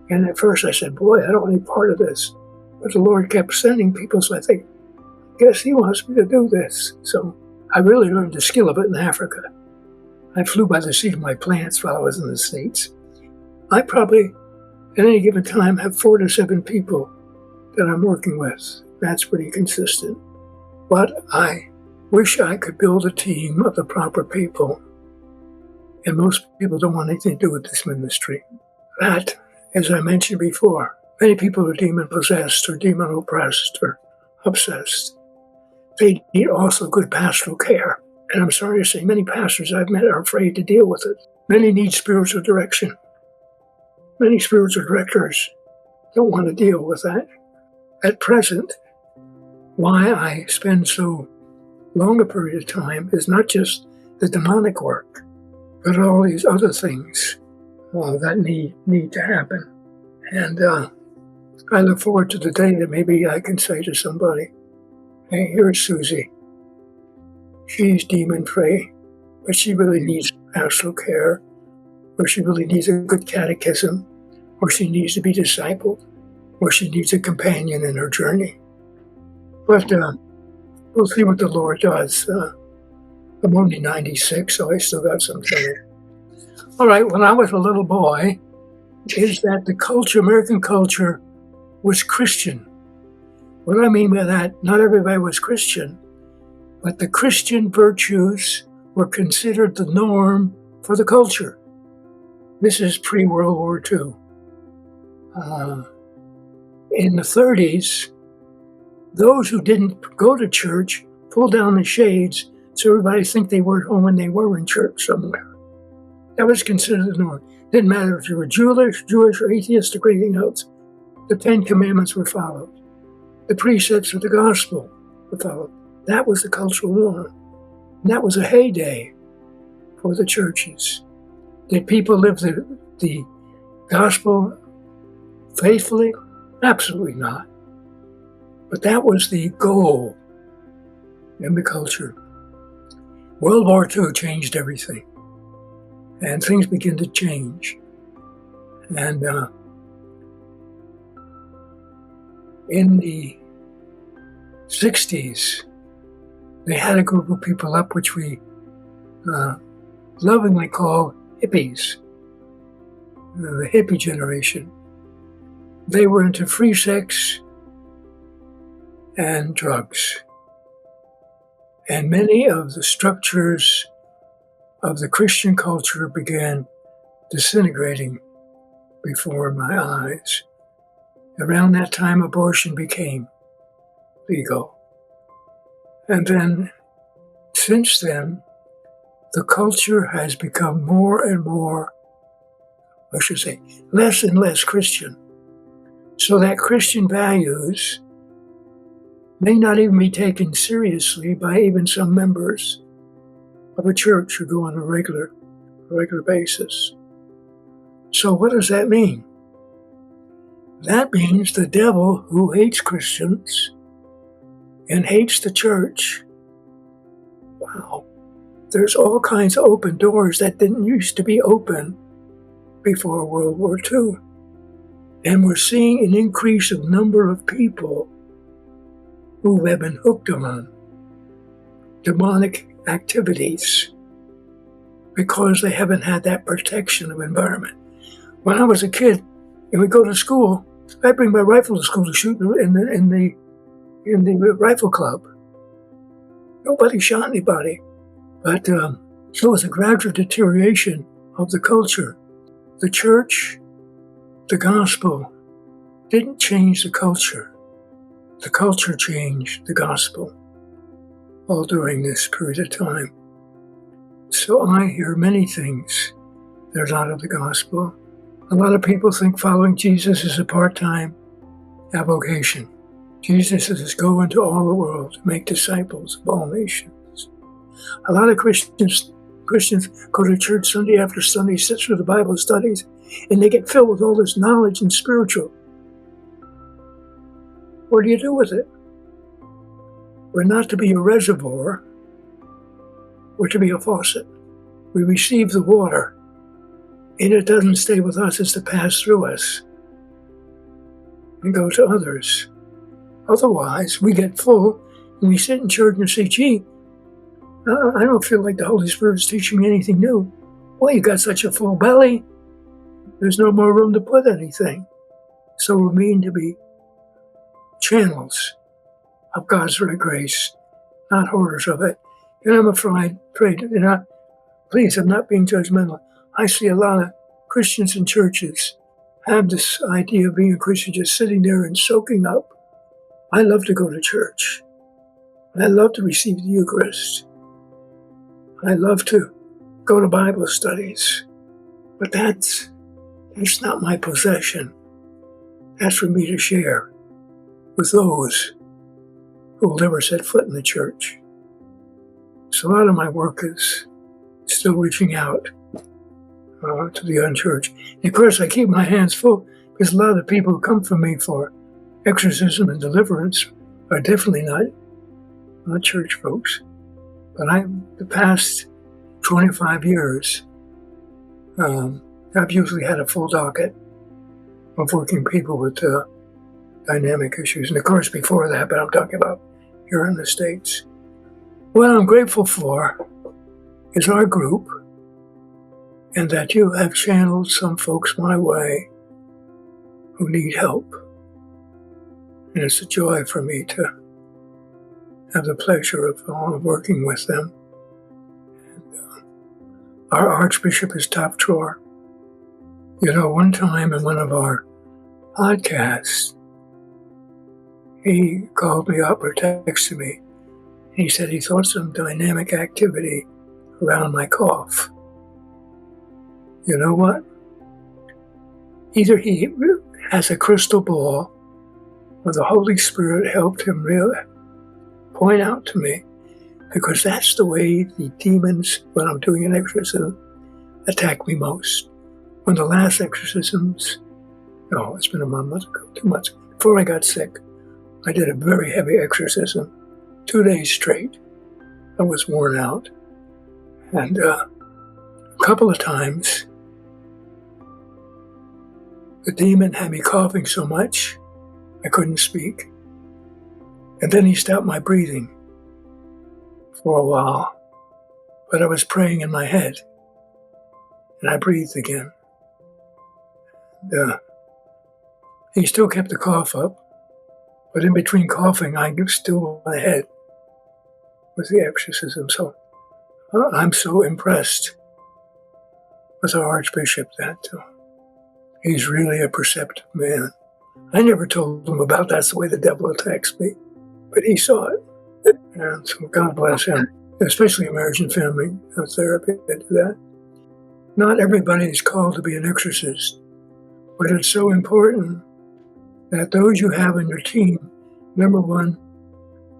And at first I said, boy, I don't want any part of this. But the Lord kept sending people, so I think, I guess he wants me to do this. So I really learned the skill of it in Africa. I flew by the seat of my plants while I was in the States. I probably, at any given time, have 4 to 7 people that I'm working with. That's pretty consistent. But I wish I could build a team of the proper people. And most people don't want anything to do with this ministry. That, as I mentioned before, many people are demon-possessed or demon-oppressed or obsessed. They need also good pastoral care. And I'm sorry to say, many pastors I've met are afraid to deal with it. Many need spiritual direction. Many spiritual directors don't want to deal with that. At present, why I spend so long a period of time is not just the demonic work, but all these other things that need to happen. And I look forward to the day that maybe I can say to somebody, hey, here's Susie. She's demon-free, but she really needs pastoral care, or she really needs a good catechism, or she needs to be discipled, or she needs a companion in her journey. But we'll see what the Lord does. I'm only 96, so I still got some time. All right, when I was a little boy, is that the culture, American culture, was Christian. What I mean by that, not everybody was Christian, but the Christian virtues were considered the norm for the culture. This is pre-World War II. In the 30s, those who didn't go to church pulled down the shades so everybody think they were at home when they were in church somewhere. That was considered the norm. Didn't matter if you were Jewish, or atheistic or anything else. The 10 Commandments were followed. The precepts of the gospel were followed. That was the cultural norm. And that was a heyday for the churches. Did people live the gospel faithfully? Absolutely not. But that was the goal in the culture. World War II changed everything. And things began to change. And in the 60s, they had a group of people up which we lovingly call hippies, the hippie generation. They were into free sex and drugs. And many of the structures of the Christian culture began disintegrating before my eyes. Around that time, abortion became legal. And then, since then, the culture has become more and more, I should say, less and less Christian. So that Christian values may not even be taken seriously by even some members of a church who go on a regular basis. So what does that mean? That means the devil, who hates Christians and hates the church, wow, there's all kinds of open doors that didn't used to be open before World War II. And we're seeing an increase of number of people who have been hooked on demonic activities because they haven't had that protection of environment. When I was a kid and we go to school, I'd bring my rifle to school to shoot in the rifle club. Nobody shot anybody. But so it was a gradual deterioration of the culture. The church, the gospel, didn't change the culture. The culture changed the gospel all during this period of time. So I hear many things that are not of the gospel. A lot of people think following Jesus is a part-time avocation. Jesus says, go into all the world, make disciples of all nations. A lot of Christians go to church Sunday after Sunday, sit through the Bible studies, and they get filled with all this knowledge and spiritual. What do you do with it? We're not to be a reservoir. We're to be a faucet. We receive the water, and it doesn't stay with us. It's to pass through us and go to others. Otherwise, we get full, and we sit in church and say, gee, I don't feel like the Holy Spirit's teaching me anything new. Well, you got such a full belly, there's no more room to put anything. So we're meant to be channels of God's great grace, not hoarders of it. And I'm afraid, please, I'm not being judgmental. I see a lot of Christians in churches have this idea of being a Christian just sitting there and soaking up. I love to go to church. I love to receive the Eucharist. I love to go to Bible studies. But that's not my possession. That's for me to share with those who will never set foot in the church. So a lot of my work is still reaching out to the unchurched. And of course, I keep my hands full because a lot of the people who come from me for exorcism and deliverance are definitely not church folks. But the past 25 years, I've usually had a full docket of working people with dynamic issues. And of course, before that, but I'm talking about here in the States. What I'm grateful for is our group, and that you have channeled some folks my way who need help. And it's a joy for me to have the pleasure of working with them. And, our Archbishop is top drawer. You know, one time in one of our podcasts, he called me up or texted me. He said he thought some dynamic activity around my cough. You know what? Either he has a crystal ball or the Holy Spirit helped him really point out to me, because that's the way the demons, when I'm doing an exorcism, attack me most. When the last exorcisms, it's been a month ago, 2 months, before I got sick, I did a very heavy exorcism, 2 days straight. I was worn out. And a couple of times, the demon had me coughing so much, I couldn't speak. And then he stopped my breathing for a while. But I was praying in my head, and I breathed again. He still kept the cough up, but in between coughing, I still went ahead with the exorcism. So I'm so impressed with our Archbishop that he's really a perceptive man. I never told him about that's the way the devil attacks me, but he saw it. And so God bless him, especially American Family Therapy did that. Not everybody is called to be an exorcist, but it's so important that those you have in your team, number one,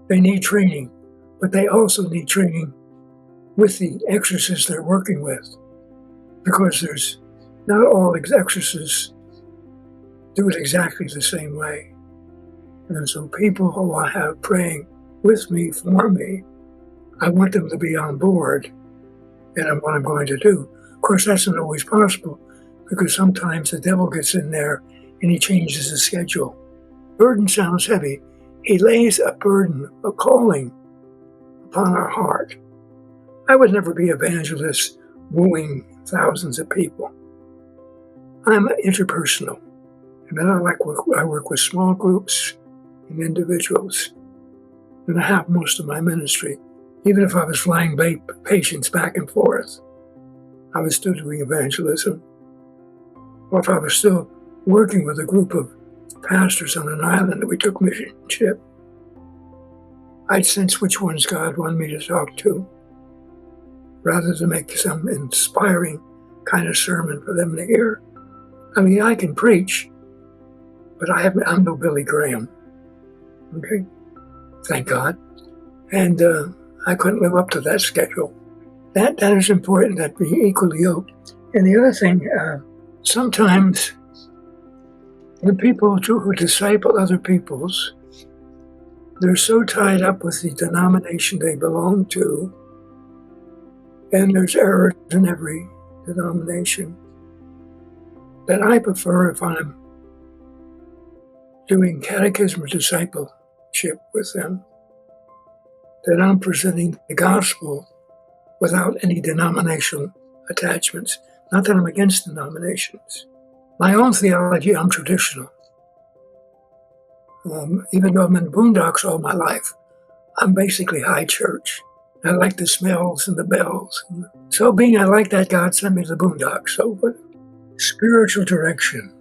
they need training, but they also need training with the exorcists they're working with, because there's not all exorcists do it exactly the same way. And so people who I have praying with me, for me, I want them to be on board in what I'm going to do. Of course, that's not always possible, because sometimes the devil gets in there and he changes the schedule. Burden sounds heavy. He lays a burden, a calling upon our heart. I would never be evangelist wooing thousands of people. I'm interpersonal. And then I work with small groups and individuals. And I have most of my ministry. Even if I was flying patients back and forth, I was still doing evangelism. Or if I was still working with a group of pastors on an island that we took mission ship, I'd sense which ones God wanted me to talk to, rather than make some inspiring kind of sermon for them to hear. I mean, I can preach, but I'm no Billy Graham. Okay? Thank God. And I couldn't live up to that schedule. That is important, that be equally yoked. And the other thing, sometimes the people who disciple other peoples, they're so tied up with the denomination they belong to, and there's errors in every denomination, that I prefer, if I'm doing catechism or discipleship with them, that I'm presenting the gospel without any denominational attachments. Not that I'm against denominations. My own theology, I'm traditional. Even though I'm in the boondocks all my life, I'm basically high church. I like the smells and the bells. So being I like that, God sent me to the boondocks. So what? Spiritual direction.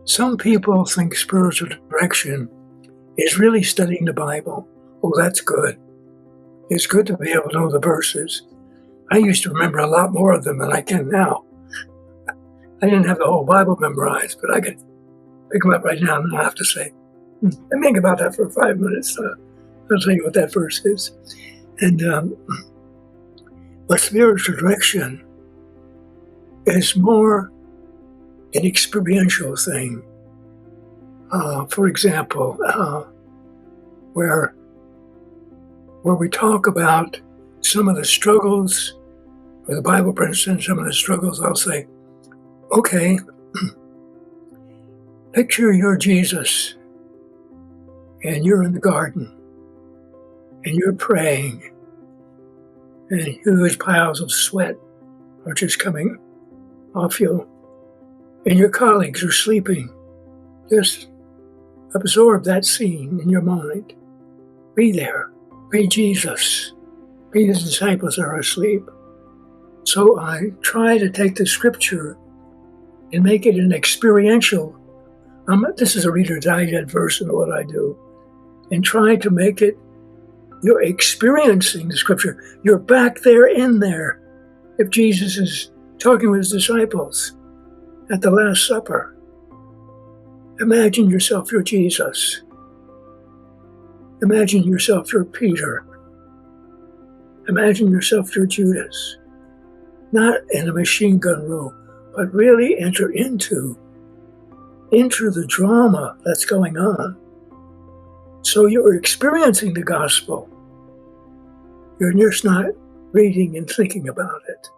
Some people think spiritual direction is really studying the Bible. Oh, that's good. It's good to be able to know the verses. I used to remember a lot more of them than I can now. I didn't have the whole Bible memorized, but I could pick them up right now and I have to say, let me think about that for 5 minutes. I'll tell you what that verse is. And but spiritual direction is more an experiential thing. For example, where we talk about some of the struggles, or the Bible presents some of the struggles, I'll say, okay, picture you're Jesus, and you're in the garden, and you're praying, and huge piles of sweat are just coming off you, and your colleagues are sleeping. Just absorb that scene in your mind. Be there. Be Jesus. Be the disciples that are asleep. So I try to take the scripture and make it an experiential This is a Reader's Digest version of what I do, and try to make it, you're experiencing the scripture. You're back there in there. If Jesus is talking with his disciples at the Last Supper, imagine yourself you're Jesus. Imagine yourself you're Peter. Imagine yourself you're Judas. Not in a machine gun row, but really enter into the drama that's going on. So you're experiencing the gospel. You're just not reading and thinking about it.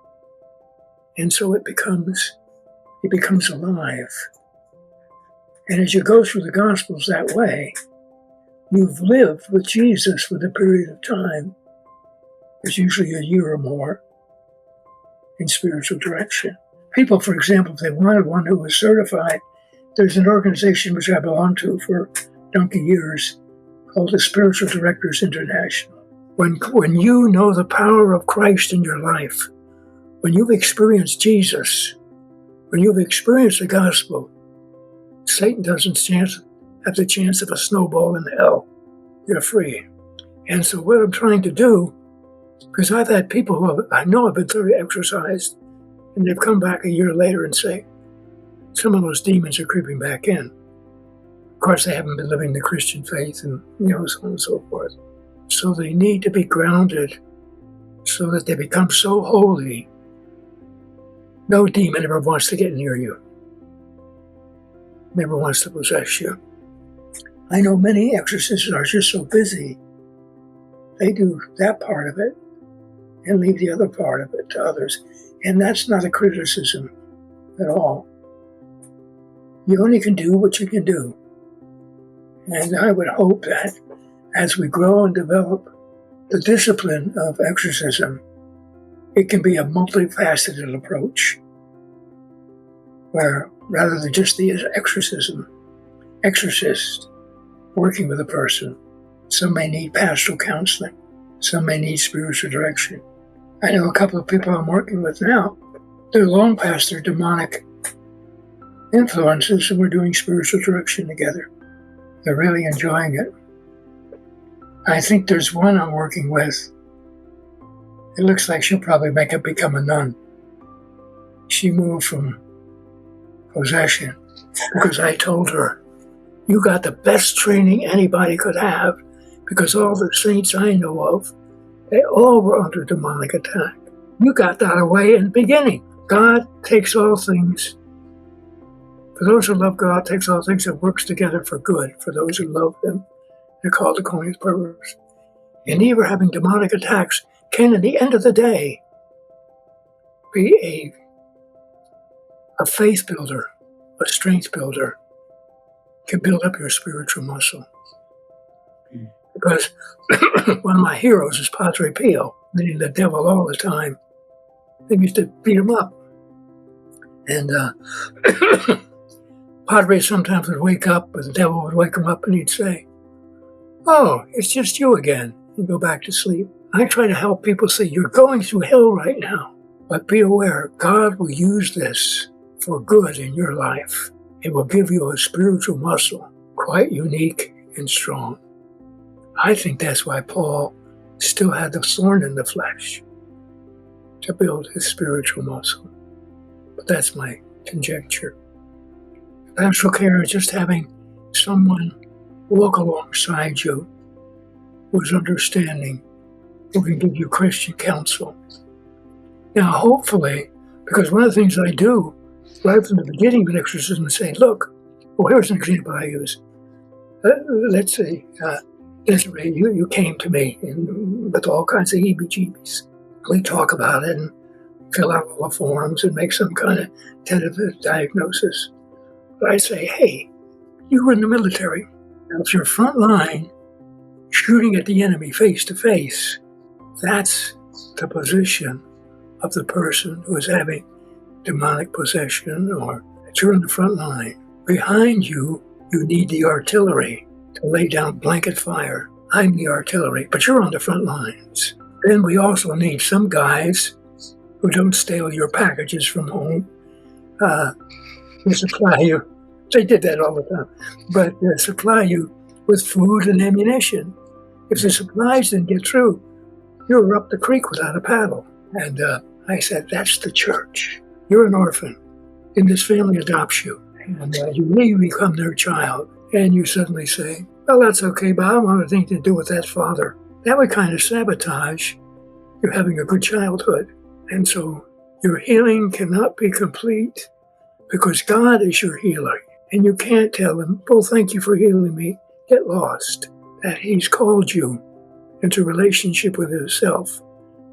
And so it becomes alive. And as you go through the gospels that way, you've lived with Jesus for the period of time. It's usually a year or more in spiritual direction. People, for example, if they wanted one who was certified, there's an organization which I belong to for donkey years called the Spiritual Directors International. When you know the power of Christ in your life, when you've experienced Jesus, when you've experienced the gospel, Satan doesn't have the chance of a snowball in hell. You're free. And so what I'm trying to do, because I've had people who I know have been thoroughly exorcised, and they've come back a year later and say, some of those demons are creeping back in. Of course, they haven't been living the Christian faith and so on and so forth. So they need to be grounded so that they become so holy, no demon ever wants to get near you, never wants to possess you. I know many exorcists are just so busy, they do that part of it and leave the other part of it to others. And that's not a criticism at all. You only can do what you can do. And I would hope that as we grow and develop the discipline of exorcism, it can be a multifaceted approach, where rather than just the exorcist working with a person, some may need pastoral counseling, some may need spiritual direction. I know a couple of people I'm working with now, they're long past their demonic influences, and we're doing spiritual direction together. They're really enjoying it. I think there's one I'm working with. It looks like she'll probably become a nun. She moved from possession because I told her, you got the best training anybody could have, because all the saints I know of, they all were under demonic attack. You got that away in the beginning. God takes all things, for those who love God, takes all things that works together for good, for those who love him. They're called according to his purpose. And even having demonic attacks can, at the end of the day, be a faith builder, a strength builder, can build up your spiritual muscle. Because one of my heroes is Padre Pio, meaning the devil all the time. They used to beat him up. And Padre sometimes would wake up, or the devil would wake him up, and he'd say, oh, it's just you again, and go back to sleep. I try to help people say, you're going through hell right now, but be aware, God will use this for good in your life. It will give you a spiritual muscle, quite unique and strong. I think that's why Paul still had the thorn in the flesh, to build his spiritual muscle. But that's my conjecture. Pastoral care is just having someone walk alongside you who's understanding, who can give you Christian counsel. Now, hopefully, because one of the things I do right from the beginning of an exorcism is say, look, well, here's an example I use. Let's say, Desiree, you came to me with all kinds of heebie-jeebies. We talk about it and fill out all the forms and make some kind of tentative diagnosis. But I say, hey, you were in the military. Now, if you're front line shooting at the enemy face to face, that's the position of the person who is having demonic possession, or that you're in the front line. Behind you, you need the artillery to lay down blanket fire. I'm the artillery, but you're on the front lines. Then we also need some guys who don't steal your packages from home. They supply you They did that all the time. But they supply you with food and ammunition. If the supplies didn't get through, you were up the creek without a paddle. And I said, that's the church. You're an orphan, and this family adopts you. And you really become their child. And you suddenly say, well, that's okay, but I don't want anything to do with that father. That would kind of sabotage you having a good childhood. And so your healing cannot be complete because God is your healer. And you can't tell him, oh, thank you for healing me. Get lost. That he's called you into relationship with himself.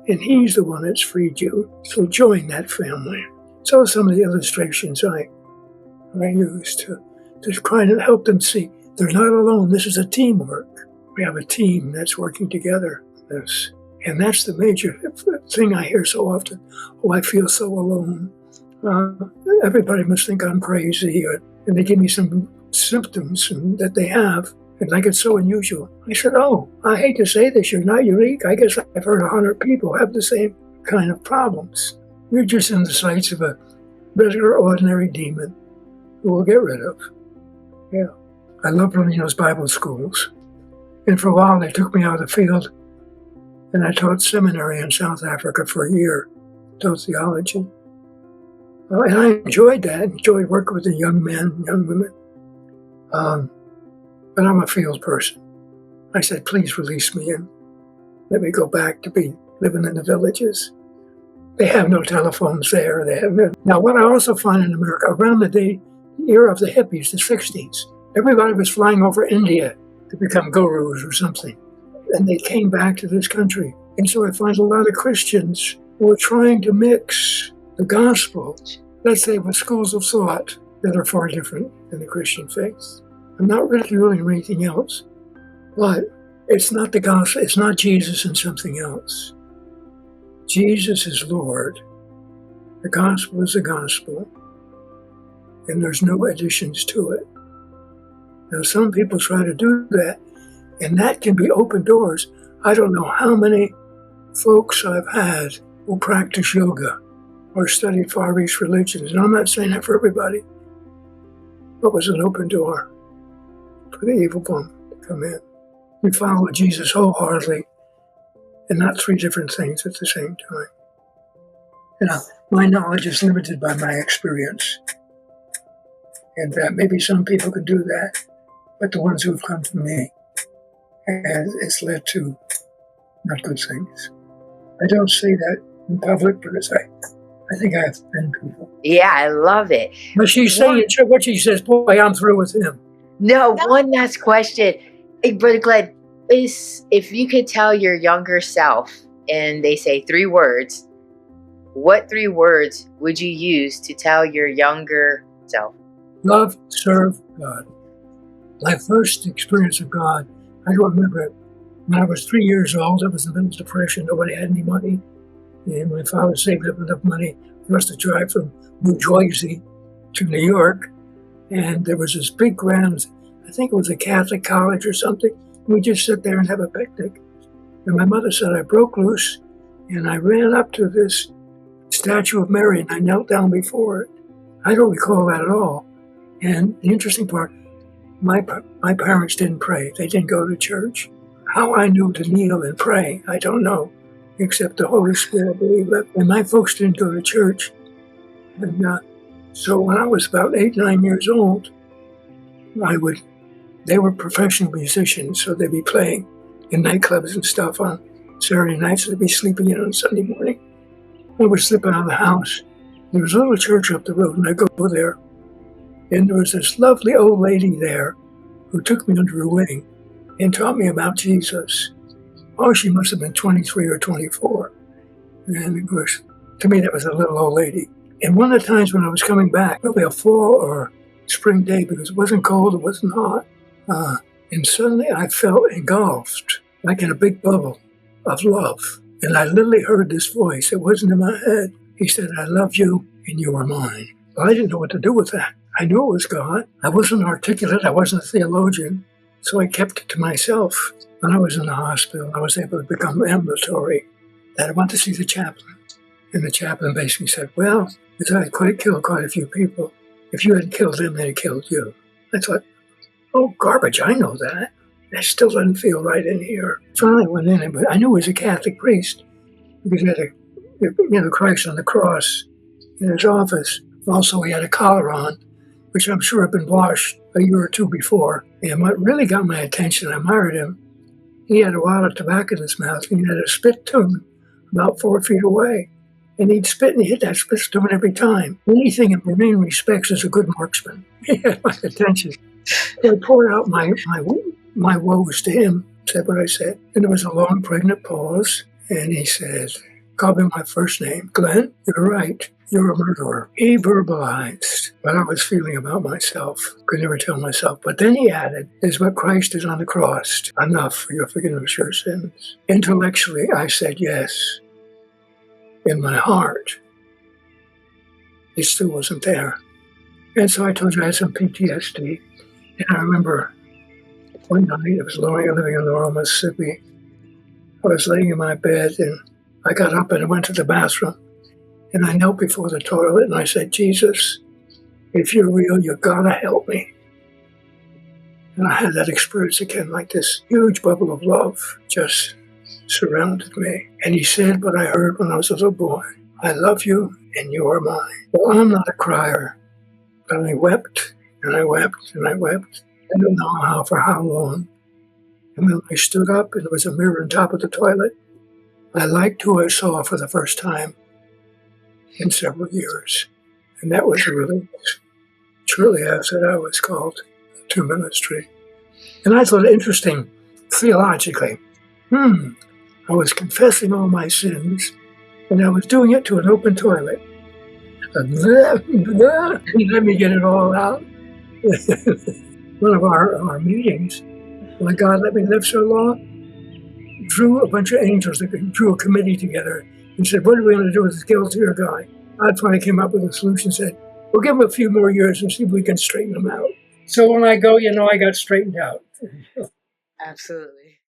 And he's the one that's freed you. So join that family. So some of the illustrations I use to try to help them see they're not alone. This is a teamwork. We have a team that's working together. And that's the major thing I hear so often. Oh, I feel so alone. Everybody must think I'm crazy. And they give me some symptoms that they have. And like it's so unusual. I said, oh, I hate to say this, you're not unique. I guess I've heard 100 people have the same kind of problems. You're just in the sights of a regular, ordinary demon who we'll get rid of. Yeah. I love running those Bible schools. And for a while, they took me out of the field, and I taught seminary in South Africa for a year, taught theology. And I enjoyed that, enjoyed working with the young men, young women. But I'm a field person. I said, please release me and let me go back to be living in the villages. They have no telephones there. They have no. Now, what I also find in America, around the era of the hippies, the 60s, everybody was flying over India to become gurus or something. And they came back to this country. And so I find a lot of Christians who are trying to mix the gospel, let's say, with schools of thought that are far different than the Christian faith. I'm not ridiculing anything else, but it's not the gospel, it's not Jesus and something else. Jesus is Lord. The gospel is the gospel, and there's no additions to it. Now, some people try to do that, and that can be open doors. I don't know how many folks I've had who practice yoga or studied Far East religions, and I'm not saying that for everybody, but it was an open door for the evil one to come in. We follow Jesus wholeheartedly and not three different things at the same time. You know, my knowledge is limited by my experience. And maybe some people could do that, but the ones who've come from me, and it's led to not good things. I don't say that in public because I think I offend people. Yeah, I love it. But she's saying, what she says, boy, I'm through with him. No, one last question. Hey, Brother Glenn, if you could tell your younger self, and they say 3 words, what 3 words would you use to tell your younger self? Love, serve God. My first experience of God, I don't remember it. When I was 3 years old, I was in the middle of depression. Nobody had any money. And my father saved up enough money for us to drive from New Jersey to New York. And there was this big grounds, I think it was a Catholic college or something. We just sit there and have a picnic. And my mother said I broke loose, and I ran up to this statue of Mary, and I knelt down before it. I don't recall that at all. And the interesting part, my parents didn't pray. They didn't go to church. How I knew to kneel and pray, I don't know, except the Holy Spirit believed that. And my folks didn't go to church. And so when I was about 8, 9 years old, they were professional musicians, so they'd be playing in nightclubs and stuff on Saturday nights, so they'd be sleeping in on Sunday morning. I would slip out of the house. There was a little church up the road, and I'd go there. And there was this lovely old lady there who took me under her wing and taught me about Jesus. Oh, she must have been 23 or 24. And of course, to me, that was a little old lady. And one of the times when I was coming back, probably a fall or spring day, because it wasn't cold, it wasn't hot, and suddenly I felt engulfed, like in a big bubble of love. And I literally heard this voice. It wasn't in my head. He said, I love you and you are mine. Well, I didn't know what to do with that. I knew it was God. I wasn't articulate. I wasn't a theologian. So I kept it to myself. When I was in the hospital, I was able to become ambulatory. Then I went to see the chaplain. And the chaplain basically said, well, because I killed quite a few people, if you hadn't killed him, they'd have killed you. I thought, oh, garbage, I know that. That still doesn't feel right in here. Finally went in, but I knew he was a Catholic priest because he had Christ on the cross in his office. Also, he had a collar on, which I'm sure had been washed a year or two before. And what really got my attention, I admired him, he had a wad of tobacco in his mouth, and he had a spit tune about 4 feet away. And he'd spit, and he hit that spit tune every time. Anything in many respects is a good marksman. He had my attention. So I poured out my woes to him, said what I said. And there was a long, pregnant pause, and he said, called me my first name. Glenn, you're right. You're a murderer. He verbalized what I was feeling about myself. Could never tell myself. But then he added, is what Christ is on the cross enough for your forgiveness of your sins? Intellectually, I said yes. In my heart, it still wasn't there. And so I told you I had some PTSD. And I remember one night, I was living in Laurel, Mississippi. I was laying in my bed, and I got up and I went to the bathroom. And I knelt before the toilet, and I said, Jesus, if you're real, you gotta help me. And I had that experience again, like this huge bubble of love just surrounded me. And he said what I heard when I was a little boy, I love you, and you are mine. Well, I'm not a crier, but I wept, and I wept, and I wept. I don't know for how long. And then I stood up, and there was a mirror on top of the toilet. I liked who I saw for the first time in several years. And that was a release. Truly, I said I was called to ministry. And I thought it interesting, theologically. I was confessing all my sins, and I was doing it to an open toilet. He let me get it all out. One of our meetings, when God let me live so long, drew a bunch of angels, drew a committee together, and said, what are we going to do with this Galtere guy? I finally came up with a solution, said, we'll give him a few more years and see if we can straighten him out. So when I go, I got straightened out. Absolutely.